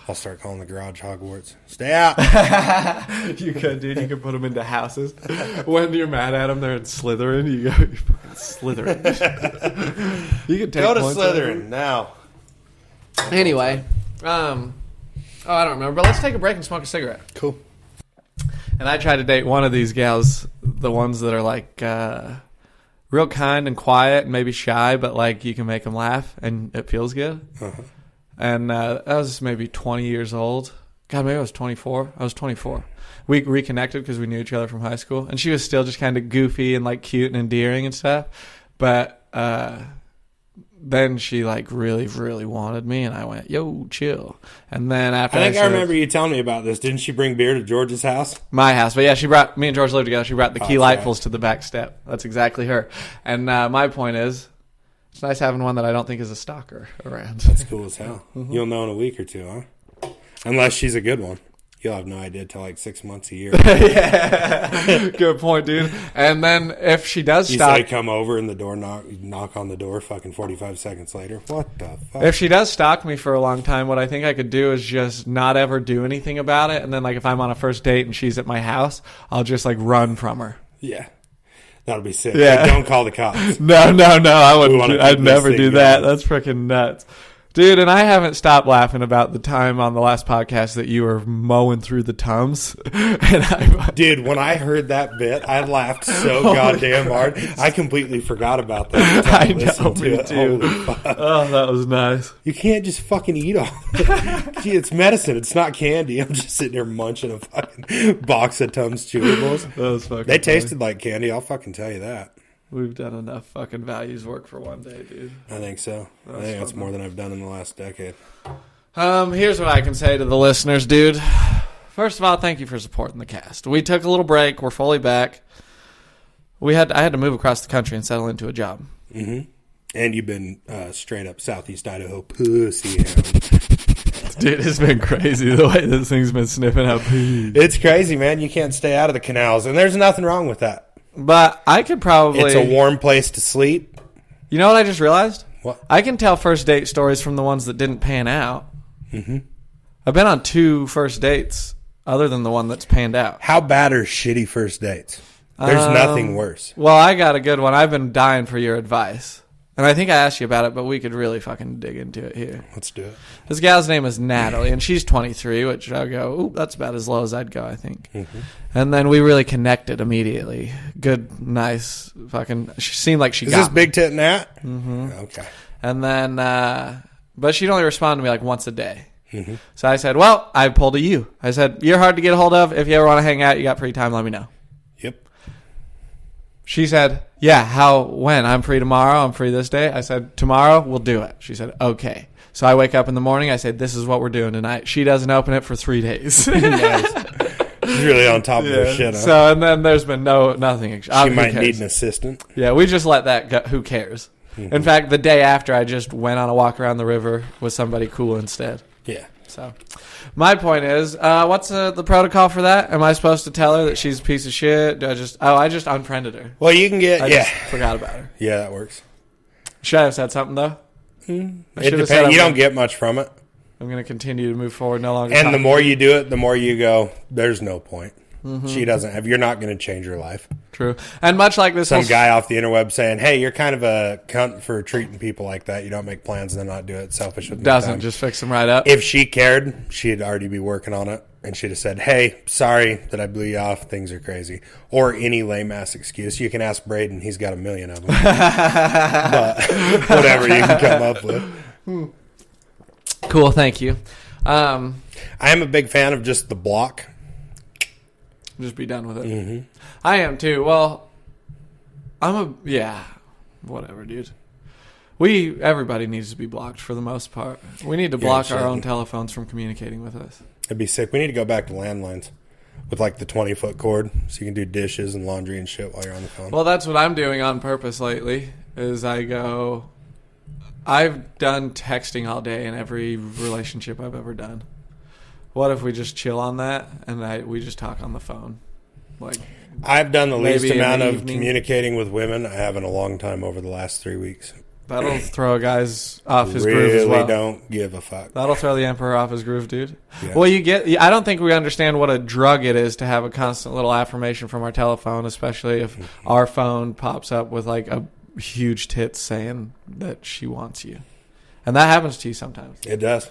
I'll start calling the garage Hogwarts. Stay out. You could, dude. You could put them into houses. When you're mad at them, they're in Slytherin. You go, you're fucking Slytherin. You could take Go to points Slytherin now. Anyway, I don't remember. But let's take a break and smoke a cigarette. Cool. And I tried to date one of these gals, the ones that are like real kind and quiet and maybe shy, but like you can make them laugh and it feels good. Uh-huh. And that was maybe 20 years old. God, maybe I was 24. I was 24. We reconnected because we knew each other from high school. And she was still just kind of goofy and like cute and endearing and stuff. But then she like really, really wanted me. And I went, yo, chill. And then after I remember you telling me about this. Didn't she bring beer to George's house? My house. But yeah, she brought, me and George lived together. She brought the key lightfuls right. to the back step. That's exactly her. And my point is, it's nice having one that I don't think is a stalker around. That's cool as hell. Mm-hmm. You'll know in a week or two, huh? Unless she's a good one. You'll have no idea till like 6 months a year. Yeah. Good point, dude. And then if she does you stalk... say come over and the door knock on the door fucking 45 seconds later. What the fuck? If she does stalk me for a long time, what I think I could do is just not ever do anything about it. And then like if I'm on a first date and she's at my house, I'll just like run from her. Yeah. That'll be sick. Yeah. Like, don't call the cops. No. I wouldn't. I'd never do that. Going. That's freaking nuts. Dude, and I haven't stopped laughing about the time on the last podcast that you were mowing through the Tums. Dude, when I heard that bit, I laughed so goddamn hard. I completely forgot about that. I know, me too. Oh, that was nice. You can't just fucking eat all it. Gee, it's medicine. It's not candy. I'm just sitting here munching a fucking box of Tums chewables. That was fucking They funny. tasted like candy. I'll fucking tell you that. We've done enough fucking values work for one day, dude. I think so. I think that's more than I've done in the last decade. Here's what I can say to the listeners, dude. First of all, thank you for supporting the cast. We took a little break. We're fully back. I had to move across the country and settle into a job. Mm-hmm. And you've been straight up Southeast Idaho pussy hound. Dude, it's been crazy the way this thing's been sniffing up. It's crazy, man. You can't stay out of the canals, and there's nothing wrong with that. But I could probably... It's a warm place to sleep. You know what I just realized? What? I can tell first date stories from the ones that didn't pan out. Mm-hmm. I've been on 2 first dates other than the one that's panned out. How bad are shitty first dates? There's nothing worse. Well, I got a good one. I've been dying for your advice. And I think I asked you about it, but we could really fucking dig into it here. Let's do it. This gal's name is Natalie, and she's 23, which I'll go, ooh, that's about as low as I'd go, I think. Mm-hmm. And then we really connected immediately. Good, nice, fucking, she seemed like she Is got this me. Big Tit Nat? Mm-hmm. Okay. And then, but she'd only respond to me like once a day. Mm-hmm. So I said, well, I pulled a you. I said, you're hard to get a hold of. If you ever want to hang out, you got free time, let me know. Yep. She said, yeah, how, when? I'm free tomorrow. I'm free this day. I said, tomorrow, we'll do it. She said, okay. So I wake up in the morning. I said, this is what we're doing tonight. She doesn't open it for 3 days. Nice. She's really on top of her shit, huh? So, and then there's been nothing. She might need an assistant. Yeah, we just let that go. Who cares? Mm-hmm. In fact, the day after, I just went on a walk around the river with somebody cool instead. Yeah. So, my point is, what's the protocol for that? Am I supposed to tell her that she's a piece of shit? Do I just? Oh, I just unfriended her. Well, you can get. I just forgot about her. Yeah, that works. Should I have said something though? It depends. You don't get much from it. I'm going to continue to move forward. No longer. And the more you do it, the more you go. There's no point. Mm-hmm. She doesn't have. You're not going to change her life. True. And much like this, some guy off the interweb saying, "Hey, you're kind of a cunt for treating people like that. You don't make plans and then not do it. Selfish with doesn't just fix them right up." If she cared, she'd already be working on it, and she'd have said, "Hey, sorry that I blew you off. Things are crazy," or any lame ass excuse. You can ask Braden; he's got a million of them. But whatever you can come up with. Cool. Thank you. I am a big fan of just the block. Just be done with it. Mm-hmm. I am too. Well, whatever, dude. Everybody needs to be blocked for the most part. We need to block our own telephones from communicating with us. It'd be sick. We need to go back to landlines with like the 20-foot cord so you can do dishes and laundry and shit while you're on the phone. Well, that's what I'm doing on purpose lately is I've done texting all day in every relationship I've ever done. What if we just chill on that and we just talk on the phone? Like I've done the least amount of evening. Communicating with women I have in a long time over the last 3 weeks. That'll throw a guy's off his groove as well. Really don't give a fuck. That'll throw the emperor off his groove, dude. Yeah. Well, I don't think we understand what a drug it is to have a constant little affirmation from our telephone, especially if our phone pops up with like a huge tit saying that she wants you. And that happens to you sometimes. It does.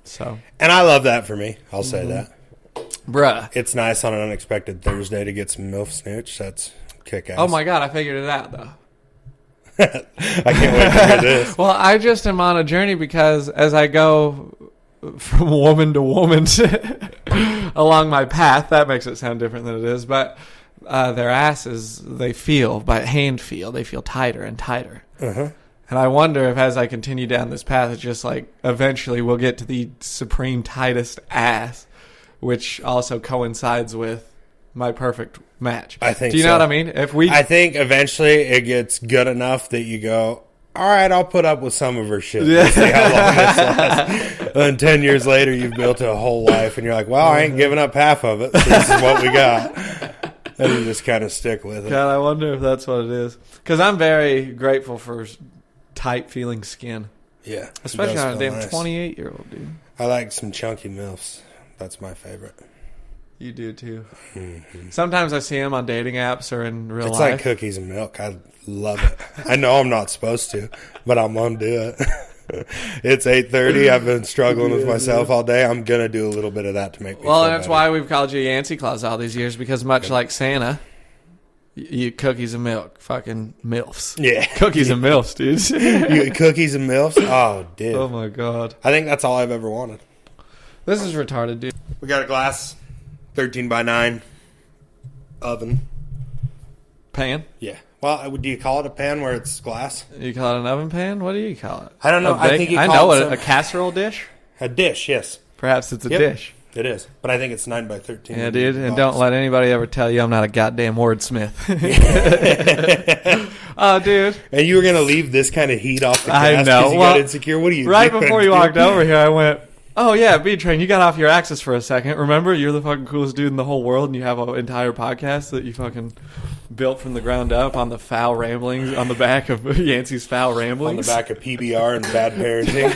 So, and I love that for me. I'll say that. Bruh. It's nice on an unexpected Thursday to get some MILF snooch. That's kick-ass. Oh, my God. I figured it out, though. I can't wait to hear this. Well, I just am on a journey because as I go from woman to woman along my path, that makes it sound different than it is, but their asses, they feel tighter and tighter. Uh-huh. And I wonder if as I continue down this path, it's just like eventually we'll get to the supreme tightest ass, which also coincides with my perfect match. I think. Do you know what I mean? I think eventually it gets good enough that you go, all right, I'll put up with some of her shit. Yeah. See how long this lasts. And 10 years later, you've built a whole life, and you're like, well, I ain't giving up half of it. So this is what we got. And you just kind of stick with it. God, I wonder if that's what it is. Because I'm very grateful for tight feeling skin. Yeah. Especially on a damn nice. 28-year-old, dude. I like some chunky MILFs. That's my favorite. You do, too. Mm-hmm. Sometimes I see them on dating apps or in real life. It's like cookies and milk. I love it. I know I'm not supposed to, but I'm going to do it. It's 8:30. I've been struggling with myself all day. I'm going to do a little bit of that to make me feel that's better. why we've called you Yancey Claus all these years, because much like Santa, you cookies and milk. Fucking MILFs. Yeah. Cookies and MILFs, dude. You cookies and MILFs? Oh, dude. Oh, my God. I think that's all I've ever wanted. This is retarded, dude. We got a glass 13 by 9 oven. Pan? Yeah. Well, do you call it a pan where it's glass? You call it an oven pan? What do you call it? I don't know. I think you call I know it a casserole dish? A dish, yes. Perhaps it's a dish. It is. But I think it's 9 by 13. Yeah, dude. And don't let anybody ever tell you I'm not a goddamn wordsmith. Oh, dude. And you were going to leave this kind of heat off the I gas know. because you got insecure? What are you right doing? Before you walked over here, I went, oh, yeah, B-Train, you got off your axis for a second. Remember, you're the fucking coolest dude in the whole world, and you have an entire podcast that you fucking built from the ground up on the foul ramblings, on the back of Yancey's foul ramblings. On the back of PBR and bad parenting.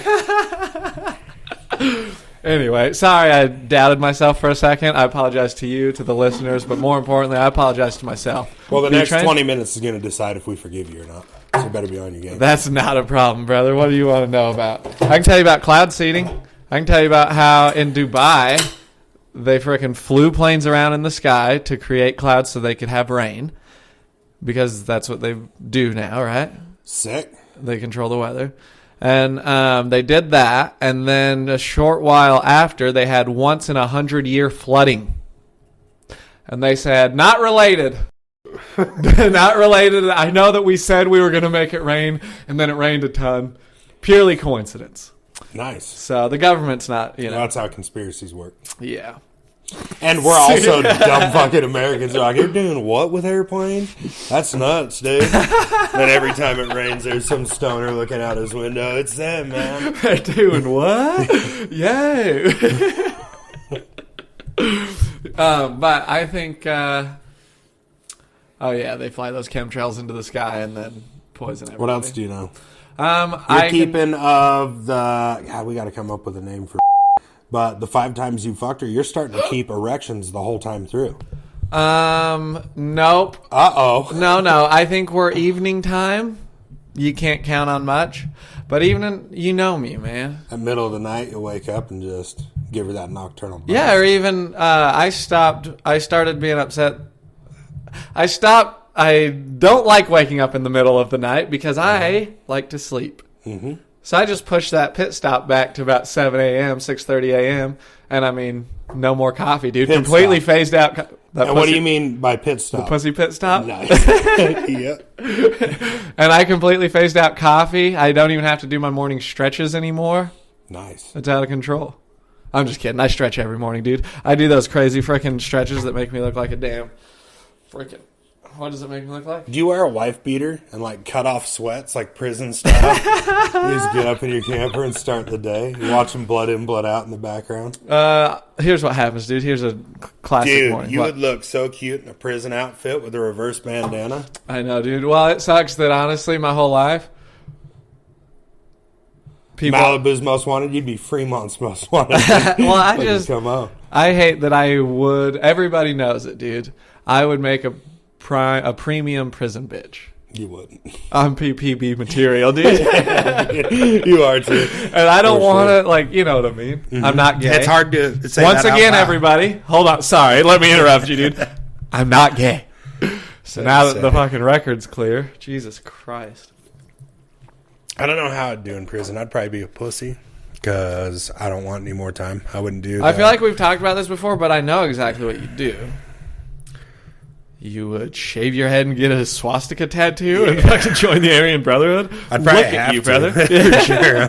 Anyway, sorry I doubted myself for a second. I apologize to you, to the listeners, but more importantly, I apologize to myself. Well, the B-Train? next 20 minutes is going to decide if we forgive you or not. So You better be on your game. That's not a problem, brother. What do you want to know about? I can tell you about cloud seeding. I can tell you about how in Dubai they frickin' flew planes around in the sky to create clouds so they could have rain. Because that's what they do now, right? Sick. They control the weather. And they did that. And then a short while after, they had once in 100-year flooding. And they said, not related. Not related. I know that we said we were going to make it rain, and then it rained a ton. Purely coincidence. Nice. So the government's not, you know. Well, that's how conspiracies work. Yeah. And we're also dumb fucking Americans. They're like, you're doing what with airplanes? That's nuts, dude. And every time it rains, there's some stoner looking out his window. It's them, man. They're doing what? Yay. But I think, oh yeah, they fly those chemtrails into the sky and then poison everybody. What else do you know? You're keeping of the... God, we got to come up with a name for... But the 5 times you fucked her, you're starting to keep erections the whole time through. Nope. Uh-oh. No. I think we're evening time. You can't count on much. But even, you know me, man. At middle of the night, you'll wake up and just give her that nocturnal buzz. Yeah, or even, I started being upset. I don't like waking up in the middle of the night because I like to sleep. Mm-hmm. So I just pushed that pit stop back to about 7 a.m., 6:30 a.m., and I mean, no more coffee, dude. Pit Completely stop. Phased out. And what do you mean by pit stop? The pussy pit stop? Nice. Yep. And I completely phased out coffee. I don't even have to do my morning stretches anymore. Nice. It's out of control. I'm just kidding. I stretch every morning, dude. I do those crazy freaking stretches that make me look like a damn freaking... What does it make me look like? Do you wear a wife beater and like cut off sweats like prison style? You just get up in your camper and start the day. You're watching blood in, blood out in the background. Here's what happens, dude. Here's a classic morning. Dude, you would look so cute in a prison outfit with a reverse bandana. I know, dude. Well, it sucks that honestly, my whole life, Malibu's most wanted. You'd be Fremont's most wanted. Well, I hate that I would. Everybody knows it, dude. I would make a premium prison bitch. You wouldn't. I'm PPB material, dude. You are too. And I don't want to, like, you know what I mean? Mm-hmm. I'm not gay. It's hard to say Once again, everybody, hold on. Sorry, let me interrupt you, dude. I'm not gay. So now that the fucking record's clear, Jesus Christ. I don't know how I'd do in prison. I'd probably be a pussy because I don't want any more time. I wouldn't do that. I feel like we've talked about this before, but I know exactly what you do. You would shave your head and get a swastika tattoo and fucking join the Aryan Brotherhood? I'd probably Look have at you, to. brother. Sure.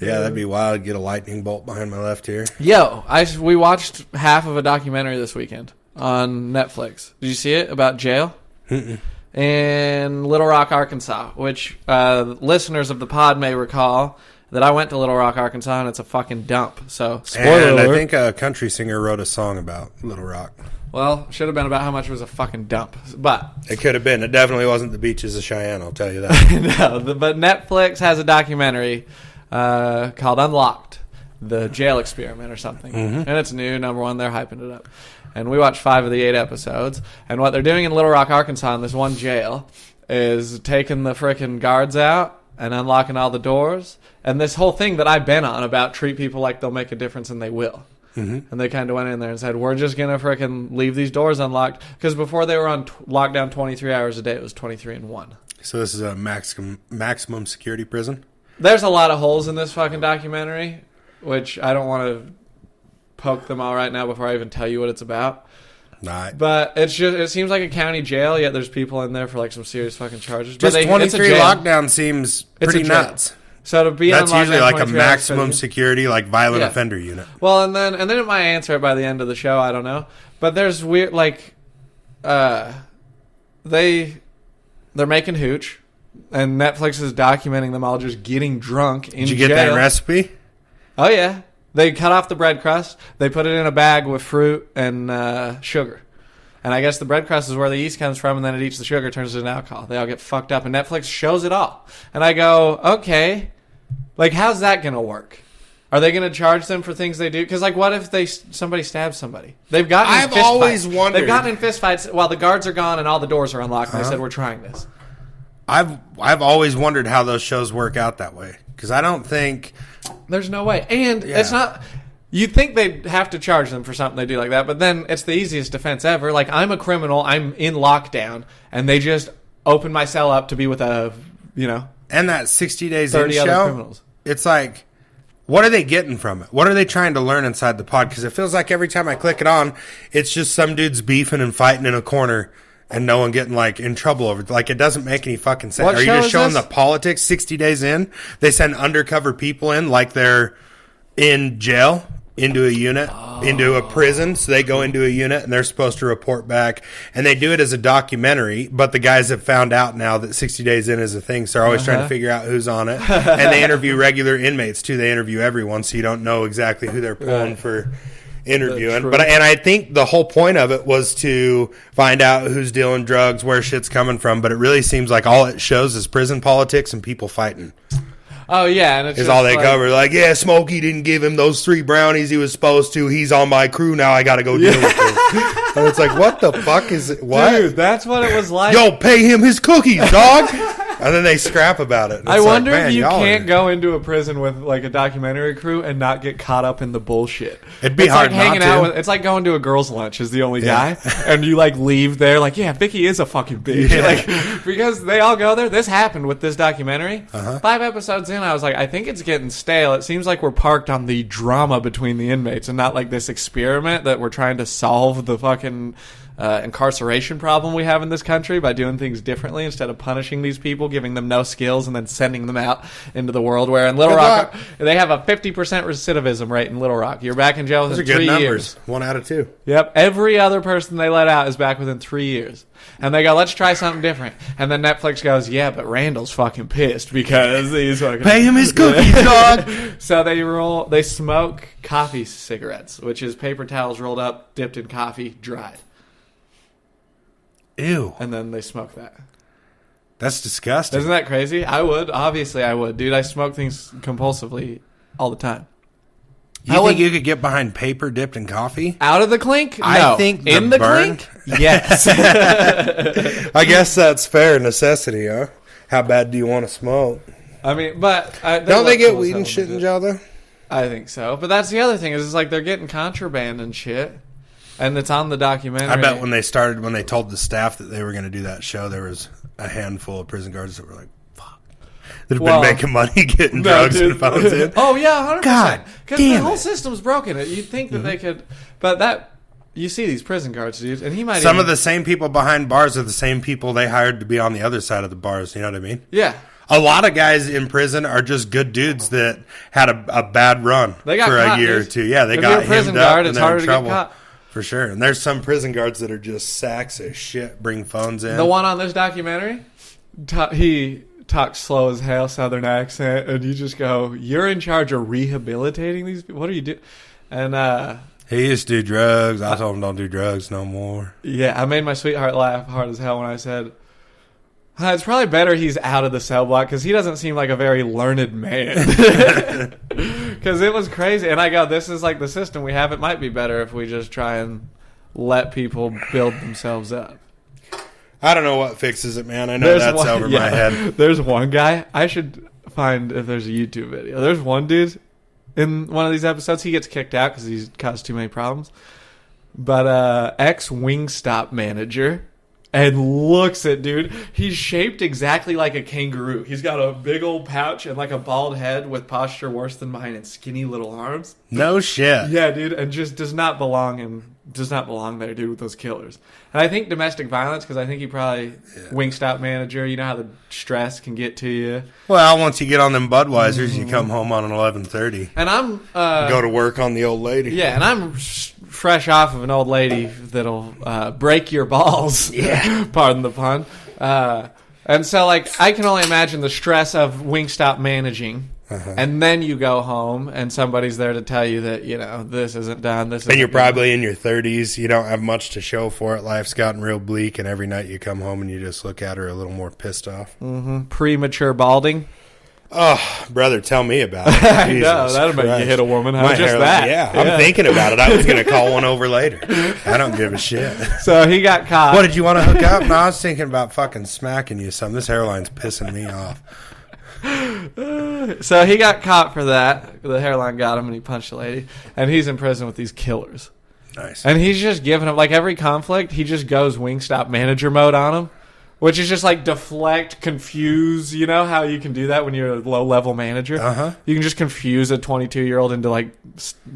Yeah, that'd be wild. Get a lightning bolt behind my left ear. Yo, we watched half of a documentary this weekend on Netflix. Did you see it? About jail? Mm-mm. In Little Rock, Arkansas, which listeners of the pod may recall that I went to Little Rock, Arkansas, and it's a fucking dump. So, spoiler alert. I think a country singer wrote a song about Little Rock. Well, should have been about how much it was a fucking dump. But it could have been. It definitely wasn't the beaches of Cheyenne, I'll tell you that. No, but Netflix has a documentary called Unlocked, the jail experiment or something. Mm-hmm. And it's new, number one. They're hyping it up. And we watched 5 of the 8 episodes. And what they're doing in Little Rock, Arkansas, in this one jail, is taking the frickin' guards out and unlocking all the doors. And this whole thing that I've been on about treat people like they'll make a difference, and they will. Mm-hmm. And they kind of went in there and said, we're just going to frickin' leave these doors unlocked. Because before they were on lockdown 23 hours a day, it was 23 and 1. So this is a maximum security prison? There's a lot of holes in this fucking documentary, which I don't want to poke them all right now before I even tell you what it's about. Right. But it seems like a county jail, yet there's people in there for like some serious fucking charges. Just 23 lockdown seems pretty nuts. So to be that's on usually like a 23 maximum security, like violent offender unit. Well, and then it might answer it by the end of the show. I don't know, but there's weird like, they're making hooch, and Netflix is documenting them all just getting drunk in jail. Did you get that recipe? Oh yeah, they cut off the bread crust. They put it in a bag with fruit and sugar. And I guess the bread crust is where the yeast comes from, and then it eats the sugar, turns it into alcohol. They all get fucked up, and Netflix shows it all. And I go, okay, like, how's that going to work? Are they going to charge them for things they do? Because, like, what if somebody stabs somebody? They've gotten in fist always fights. wondered. They've gotten in fist fights while the guards are gone and all the doors are unlocked, and they said, we're trying this. I've always wondered how those shows work out that way, because I don't think there's no way. And it's not. You'd think they'd have to charge them for something they do like that, but then it's the easiest defense ever. Like, I'm a criminal, I'm in lockdown, and they just open my cell up to be with a, and that 60 Days 30 In other show, criminals. It's like, what are they getting from it? What are they trying to learn inside the pod? Because it feels like every time I click it on, it's just some dudes beefing and fighting in a corner and no one getting, like, in trouble over it. Like, it doesn't make any fucking sense. What Are you show just is showing this? the politics 60 Days In? They send undercover people in like they're in jail, into a unit, into a prison. So they go into a unit and they're supposed to report back. And they do it as a documentary, but the guys have found out now that 60 Days In is a thing. So they're always trying to figure out who's on it. And they interview regular inmates too. They interview everyone, so you don't know exactly who they're pulling for interviewing. And I think the whole point of it was to find out who's dealing drugs, where shit's coming from. But it really seems like all it shows is prison politics and people fighting. Oh, yeah. And it's is all they cover. Like, yeah, Smokey didn't give him those 3 brownies he was supposed to. He's on my crew now. I got to go deal with this. And it's like, what the fuck is it? What? Dude, that's what it was like. Yo, pay him his cookies, dog. And then they scrap about it. I wonder if you can't go into a prison with, like, a documentary crew and not get caught up in the bullshit. It'd be hard like hanging not to. out with, it's like going to a girl's lunch as the only guy, and you, like, leave there like, yeah, Vicky is a fucking bitch. Yeah. Like, because they all go there. This happened with this documentary. 5 episodes in, I was like, I think it's getting stale. It seems like we're parked on the drama between the inmates and not, like, this experiment that we're trying to solve the fucking incarceration problem we have in this country by doing things differently instead of punishing these people, giving them no skills, and then sending them out into the world. Where in Little Rock, they have a 50% recidivism rate in Little Rock. You're back in jail within 3 years. 1 out of 2. Yep. Every other person they let out is back within 3 years. And they go, let's try something different. And then Netflix goes, yeah, but Randall's fucking pissed because he's fucking... Pay him his cookies, dog! So they smoke coffee cigarettes, which is paper towels rolled up, dipped in coffee, dried. Ew. And then they smoke that. That's disgusting. Isn't that crazy? I would. Obviously, I would. Dude, I smoke things compulsively all the time. You think you could get behind paper dipped in coffee? Out of the clink? No. I think in the clink? Yes. I guess that's fair necessity, huh? How bad do you want to smoke? I mean, but... don't they get weed and shit in jail, though? I think so. But that's the other thing, is it's like they're getting contraband and shit. And it's on the documentary. I bet when they told the staff that they were going to do that show, there was a handful of prison guards that were like, fuck. That have been making money getting drugs and phones in. Oh, yeah, 100%. God Because damn the whole it. system's broken. You'd think that they could... But that... You see these prison guards, dude, and he might Some of the same people behind bars are the same people they hired to be on the other side of the bars. You know what I mean? Yeah. A lot of guys in prison are just good dudes that had a bad run They got for caught, a year dude. or two. Yeah, they If got you're a prison hemmed up guard, and it's they're in harder to get trouble. caught. For sure. And there's some prison guards that are just sacks of shit, bring phones in. The one on this documentary, he talks slow as hell, southern accent, and you just go, you're in charge of rehabilitating these people? What are you doing? And, he used to do drugs. I told him don't do drugs no more. yeah, I made my sweetheart laugh hard as hell when I said, it's probably better he's out of the cell block because he doesn't seem like a very learned man. Because it was crazy. And I go, this is like the system we have. It might be better if we just try and let people build themselves up. I don't know what fixes it, man. I know that's over my head. There's one guy. I should find if there's a YouTube video. There's one dude in one of these episodes. He gets kicked out because he's caused too many problems. But ex-Wingstop manager... And looks at dude. He's shaped exactly like a kangaroo. He's got a big old pouch and like a bald head with posture worse than mine and skinny little arms. No shit. Yeah, dude, and just does not belong there, dude, with those killers. And I think domestic violence, because I think he probably Wingstop manager. You know how the stress can get to you. Well, once you get on them Budweisers, you come home on an 11:30. And I'm go to work on the old lady. Yeah, and I'm fresh off of an old lady that'll break your balls. Yeah, pardon the pun. And so, like, I can only imagine the stress of Wingstop managing. And then you go home, and somebody's there to tell you that, you know, this isn't done. This and you're isn't done. probably in your 30s. You don't have much to show for it. Life's gotten real bleak, and every night you come home and you just look at her a little more pissed off. Premature balding. Oh, brother, tell me about it. I Jesus know, that'll make you Christ. hit a woman. How My just hair- that? Yeah, I'm thinking about it. I was going to call one over later. I don't give a shit. So he got caught. What, did you want to hook up? No, I was thinking about fucking smacking you some. This hairline's pissing me off. So he got caught for that. The hairline got him, and he punched a lady. And he's in prison with these killers. Nice. And he's just giving him, like, every conflict, he just goes Wingstop manager mode on him. Which is just like deflect, confuse. You know how you can do that when you're a low-level manager? Uh-huh. You can just confuse a 22-year-old into, like,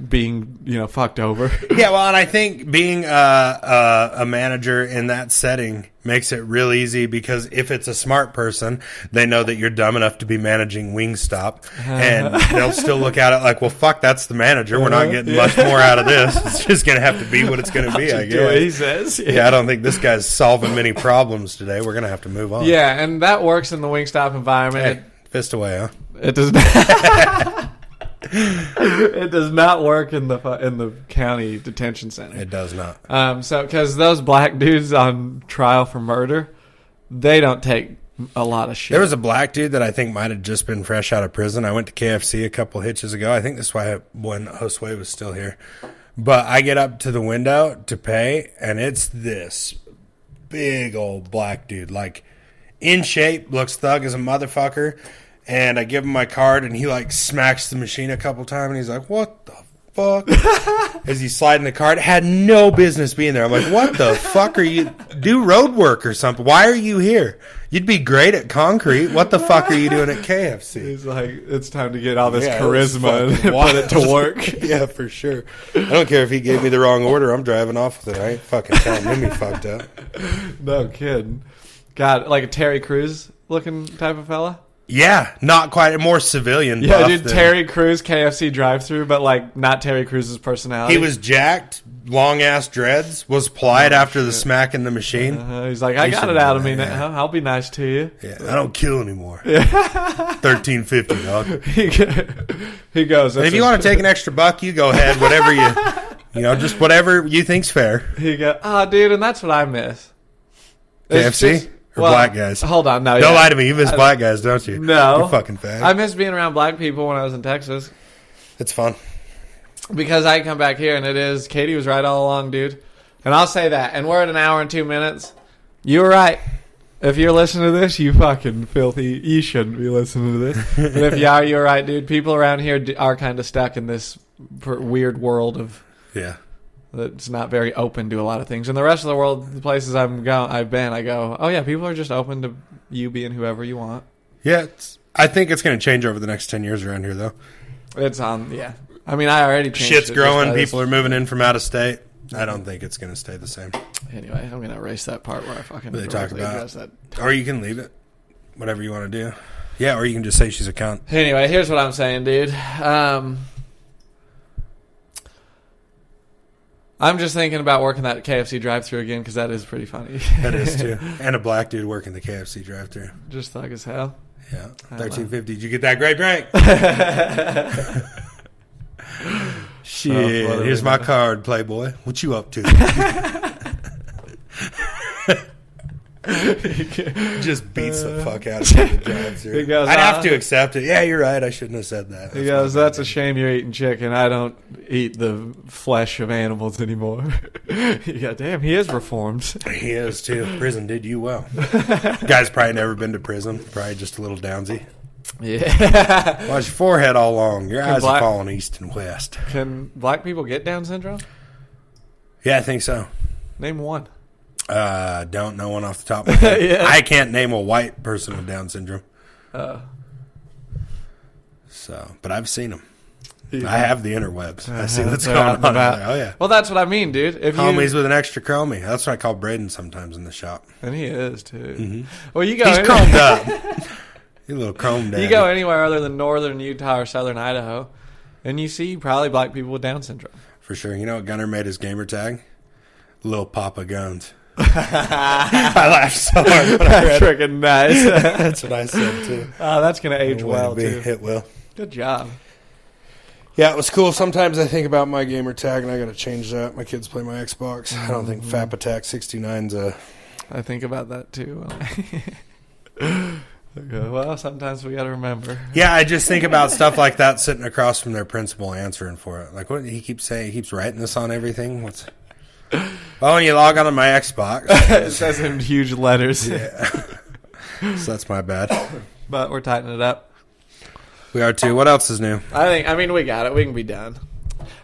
being, fucked over. Yeah, well, and I think being a manager in that setting makes it real easy because if it's a smart person, they know that you're dumb enough to be managing Wingstop, and they'll still look at it like, well, fuck, that's the manager. We're not getting much more out of this. It's just going to have to be what it's going to be, I Do what he guess. says. Yeah, I don't think this guy's solving many problems today. We're going to have to move on. Yeah, and that works in the Wingstop environment. Hey, fist away, huh? It does not. It does not work in the county detention center. It does not. So because those black dudes on trial for murder, they don't take a lot of shit. There was a black dude that I think might have just been fresh out of prison. I went to KFC a couple hitches ago. I think that's why when Josue was still here. But I get up to the window to pay, and it's this big old black dude, like in shape, looks thug as a motherfucker. And I give him my card, and he like smacks the machine a couple times, and he's like, "What the fuck?" As he's sliding the card, had no business being there. I'm like, "What the fuck are you? Do road work or something? Why are you here? You'd be great at concrete. What the fuck are you doing at KFC?" He's like, it's time to get all this Yeah, charisma it's and fucking put it to work. Yeah, for sure. I don't care if he gave me the wrong order. I'm driving off with it. I ain't fucking telling him he fucked up. No kidding. God, like a Terry Crews looking type of fella. Yeah, not quite. More civilian. Yeah, buff dude, than- Terry Crews KFC drive-through, but like not Terry Crews' personality. He was jacked, long ass dreads. Was polite after the smack in the machine. He's like, I He got should've it out done of me that, now. I'll be nice to you. Yeah, I don't kill anymore. 13.50, dog. He goes. And if you want to take an extra buck, you go ahead. Whatever just whatever you think's fair. He goes, dude, and that's what I miss. It's KFC just- or black guys? Hold on, no. Don't lie to me. You miss black guys, don't you? No. You fucking fag. I miss being around black people when I was in Texas It's fun. because I come back here and Katie was right all along, dude. And I'll say that. And we're at an hour and 2 minutes. You were right. If you're listening to this, you fucking filthy. You shouldn't be listening to this. But if you are, you're right, dude. People around here are kind of stuck in this weird world of Yeah. that's not very open to a lot of things. And the rest of the world, the places I've been, I go, oh yeah, people are just open to you being whoever you want. Yeah, I think it's going to change over the next 10 years around here, though. It's on, yeah. I mean, I already changed Shit's it growing. just by People are moving in from out of state. I don't think it's going to stay the same. Anyway, I'm going to erase that part where I fucking What they talk directly about. address that. Or you can leave it. Whatever you want to do. Yeah, or you can just say she's a cunt. Anyway, here's what I'm saying, dude. I'm just thinking about working that KFC drive-thru again because that is pretty funny. That is, too. And a black dude working the KFC drive-thru. Just thug as hell. Yeah. 13.50. Did you get that great drink? Shit. what are Here's we my doing? card, Playboy. What you up to? Just beats the fuck out of me in the drive-thru. He goes, I'd have to accept it. Yeah, you're right. I shouldn't have said that. He goes, that's a shame you're eating chicken. I don't eat the flesh of animals anymore. Yeah, damn, he is reformed. He is, too. Prison did you well. Guy's probably never been to prison. Probably just a little downsy. Yeah. Why's your forehead all long? Your eyes black- are falling east and west. Can black people get Down syndrome? Yeah, I think so. Name one. Don't know one off the top of my head. Yeah. I can't name a white person with Down syndrome. But I've seen them. Yeah. I have the interwebs. I see what's They're going out on. and about. I'm like, oh, yeah. Well, that's what I mean, dude. If Homies with an extra chromie. That's what I call Braden sometimes in the shop. and he is too. Mm-hmm. Well, you go. He's chromed up. You little chrome daddy. You go anywhere other than northern Utah or southern Idaho, and you see probably black people with Down syndrome. For sure. You know what Gunner made his gamer tag? Lil Papa Guns. I laughed so hard when I read it. Freaking nice. That's what I said, too. That's gonna age well Way to be. too. It will. Good job. Yeah, it was cool. Sometimes I think about my gamer tag, and I got to change that. My kids play my Xbox. I don't think Fap Attack 69's a... I think about that too. Okay, well, sometimes we got to remember. Yeah, I just think about stuff like that sitting across from their principal answering for it. Like, what did he keep saying? He keeps writing this on everything. What's? Oh, when you log on to my Xbox, it says in huge letters. Yeah. So that's my bad. But we're tightening it up. We are too. What else is new? I mean, we got it. We can be done.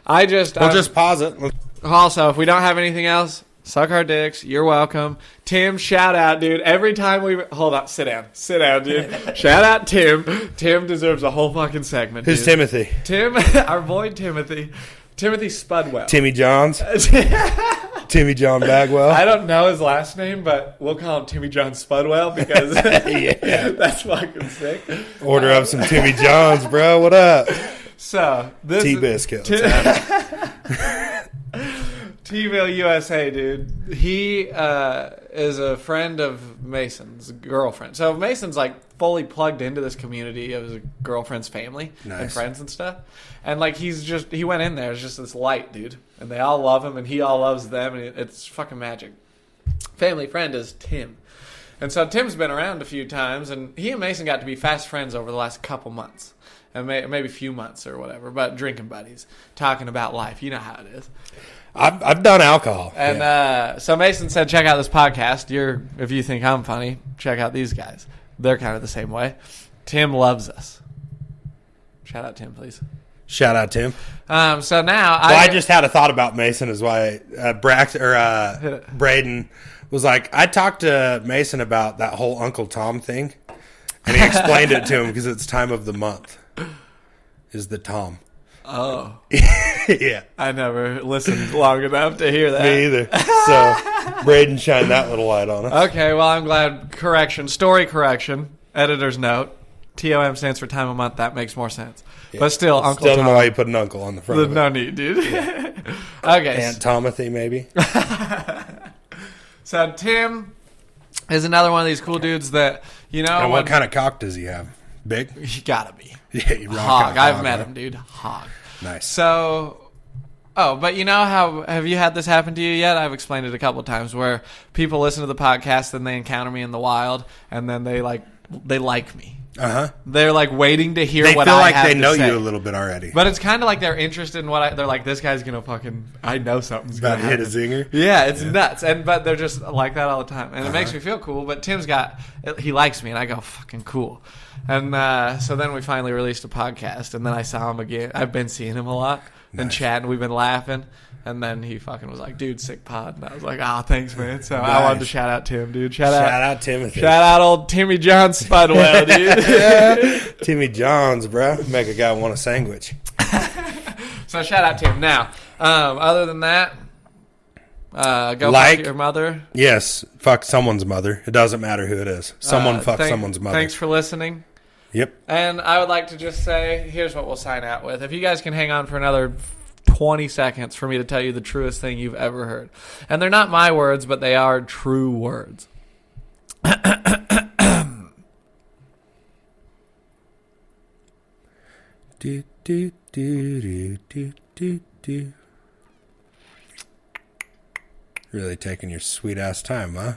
We'll just pause it. Also, if we don't have anything else, suck our dicks. You're welcome. Tim, shout out, dude. Every time we... Hold on. Sit down, dude. Shout out Tim. Tim deserves a whole fucking segment, Who's dude. Timothy? Tim, our boy Timothy. Timothy Spudwell. Timmy Johns? Timmy John Bagwell? I don't know his last name, but we'll call him Timmy John Spudwell because that's fucking sick. Order up some Timmy Johns, bro. What up? So, this T-Biscuit. T-Ville USA, dude. He is a friend of Mason's girlfriend. So Mason's like fully plugged into this community of his girlfriend's family and friends and stuff. And like he went in there, it's just this light, dude. And they all love him and he all loves them and it's fucking magic. Family friend is Tim. And so Tim's been around a few times and he and Mason got to be fast friends over the last couple months. And maybe a few months or whatever, but drinking buddies, talking about life. You know how it is. I've done alcohol. And so Mason said, check out this podcast. If you think I'm funny, check out these guys. They're kind of the same way. Tim loves us. Shout out Tim, please. Shout out Tim. So now I just had a thought about Mason is why Braden was like, I talked to Mason about that whole Uncle Tom thing. And he explained it to him because it's time of the month. Is the Tom. Oh. Yeah. I never listened long enough to hear that. Me either. So Braden shined that little light on us. Okay, well, I'm glad. Story correction. Editor's note. TOM stands for time of month. That makes more sense. Yeah. But still, Uncle Tom. Still don't know why you put an uncle on the front of it. No need, dude. Yeah. Okay. Aunt Tomothy, maybe. So Tim is another one of these cool dudes that, And what kind of cock does he have? Big? He gotta be. Yeah, you rock hog. I've met him, dude. Hog. Nice. So, but you know how, have you had this happen to you yet? I've explained it a couple of times where people listen to the podcast and they encounter me in the wild and then they like me. Uh-huh. They're like waiting to hear what I have to say. They feel like they know you a little bit already. But it's kind of like they're interested in what they're like, this guy's going to fucking, I know something's going to hit a zinger. Yeah, it's nuts. But they're just like that all the time. And it makes me feel cool. But he likes me and I go, fucking cool. And so then we finally released a podcast and then I saw him again. I've been seeing him a lot and chatting. We've been laughing. And then he fucking was like, dude, sick pod. And I was like, thanks, man. So I wanted to shout out Tim, dude. Shout out Timothy. Shout out old Timmy John Spudwell, dude. Timmy Johns, bro. Make a guy want a sandwich. So shout out Tim. Now, other than that, go fuck your mother. Yes, fuck someone's mother. It doesn't matter who it is. Someone fuck someone's mother. Thanks for listening. Yep. And I would like to just say, here's what we'll sign out with. If you guys can hang on for another 20 seconds for me to tell you the truest thing you've ever heard. And they're not my words, but they are true words. Do, do, do, do, do, do, do. Really taking your sweet ass time, huh?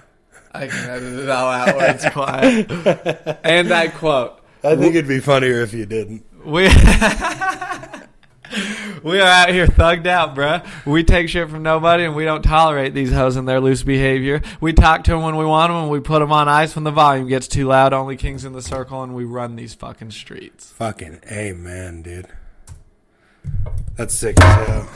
I can edit it all out when it's quiet. And I quote. I think it'd be funnier if you didn't. We are out here thugged out, bruh. We take shit from nobody, and we don't tolerate these hoes and their loose behavior. We talk to them when we want them, and we put them on ice when the volume gets too loud. Only kings in the circle, and we run these fucking streets. Fucking amen, dude. That's sick as hell.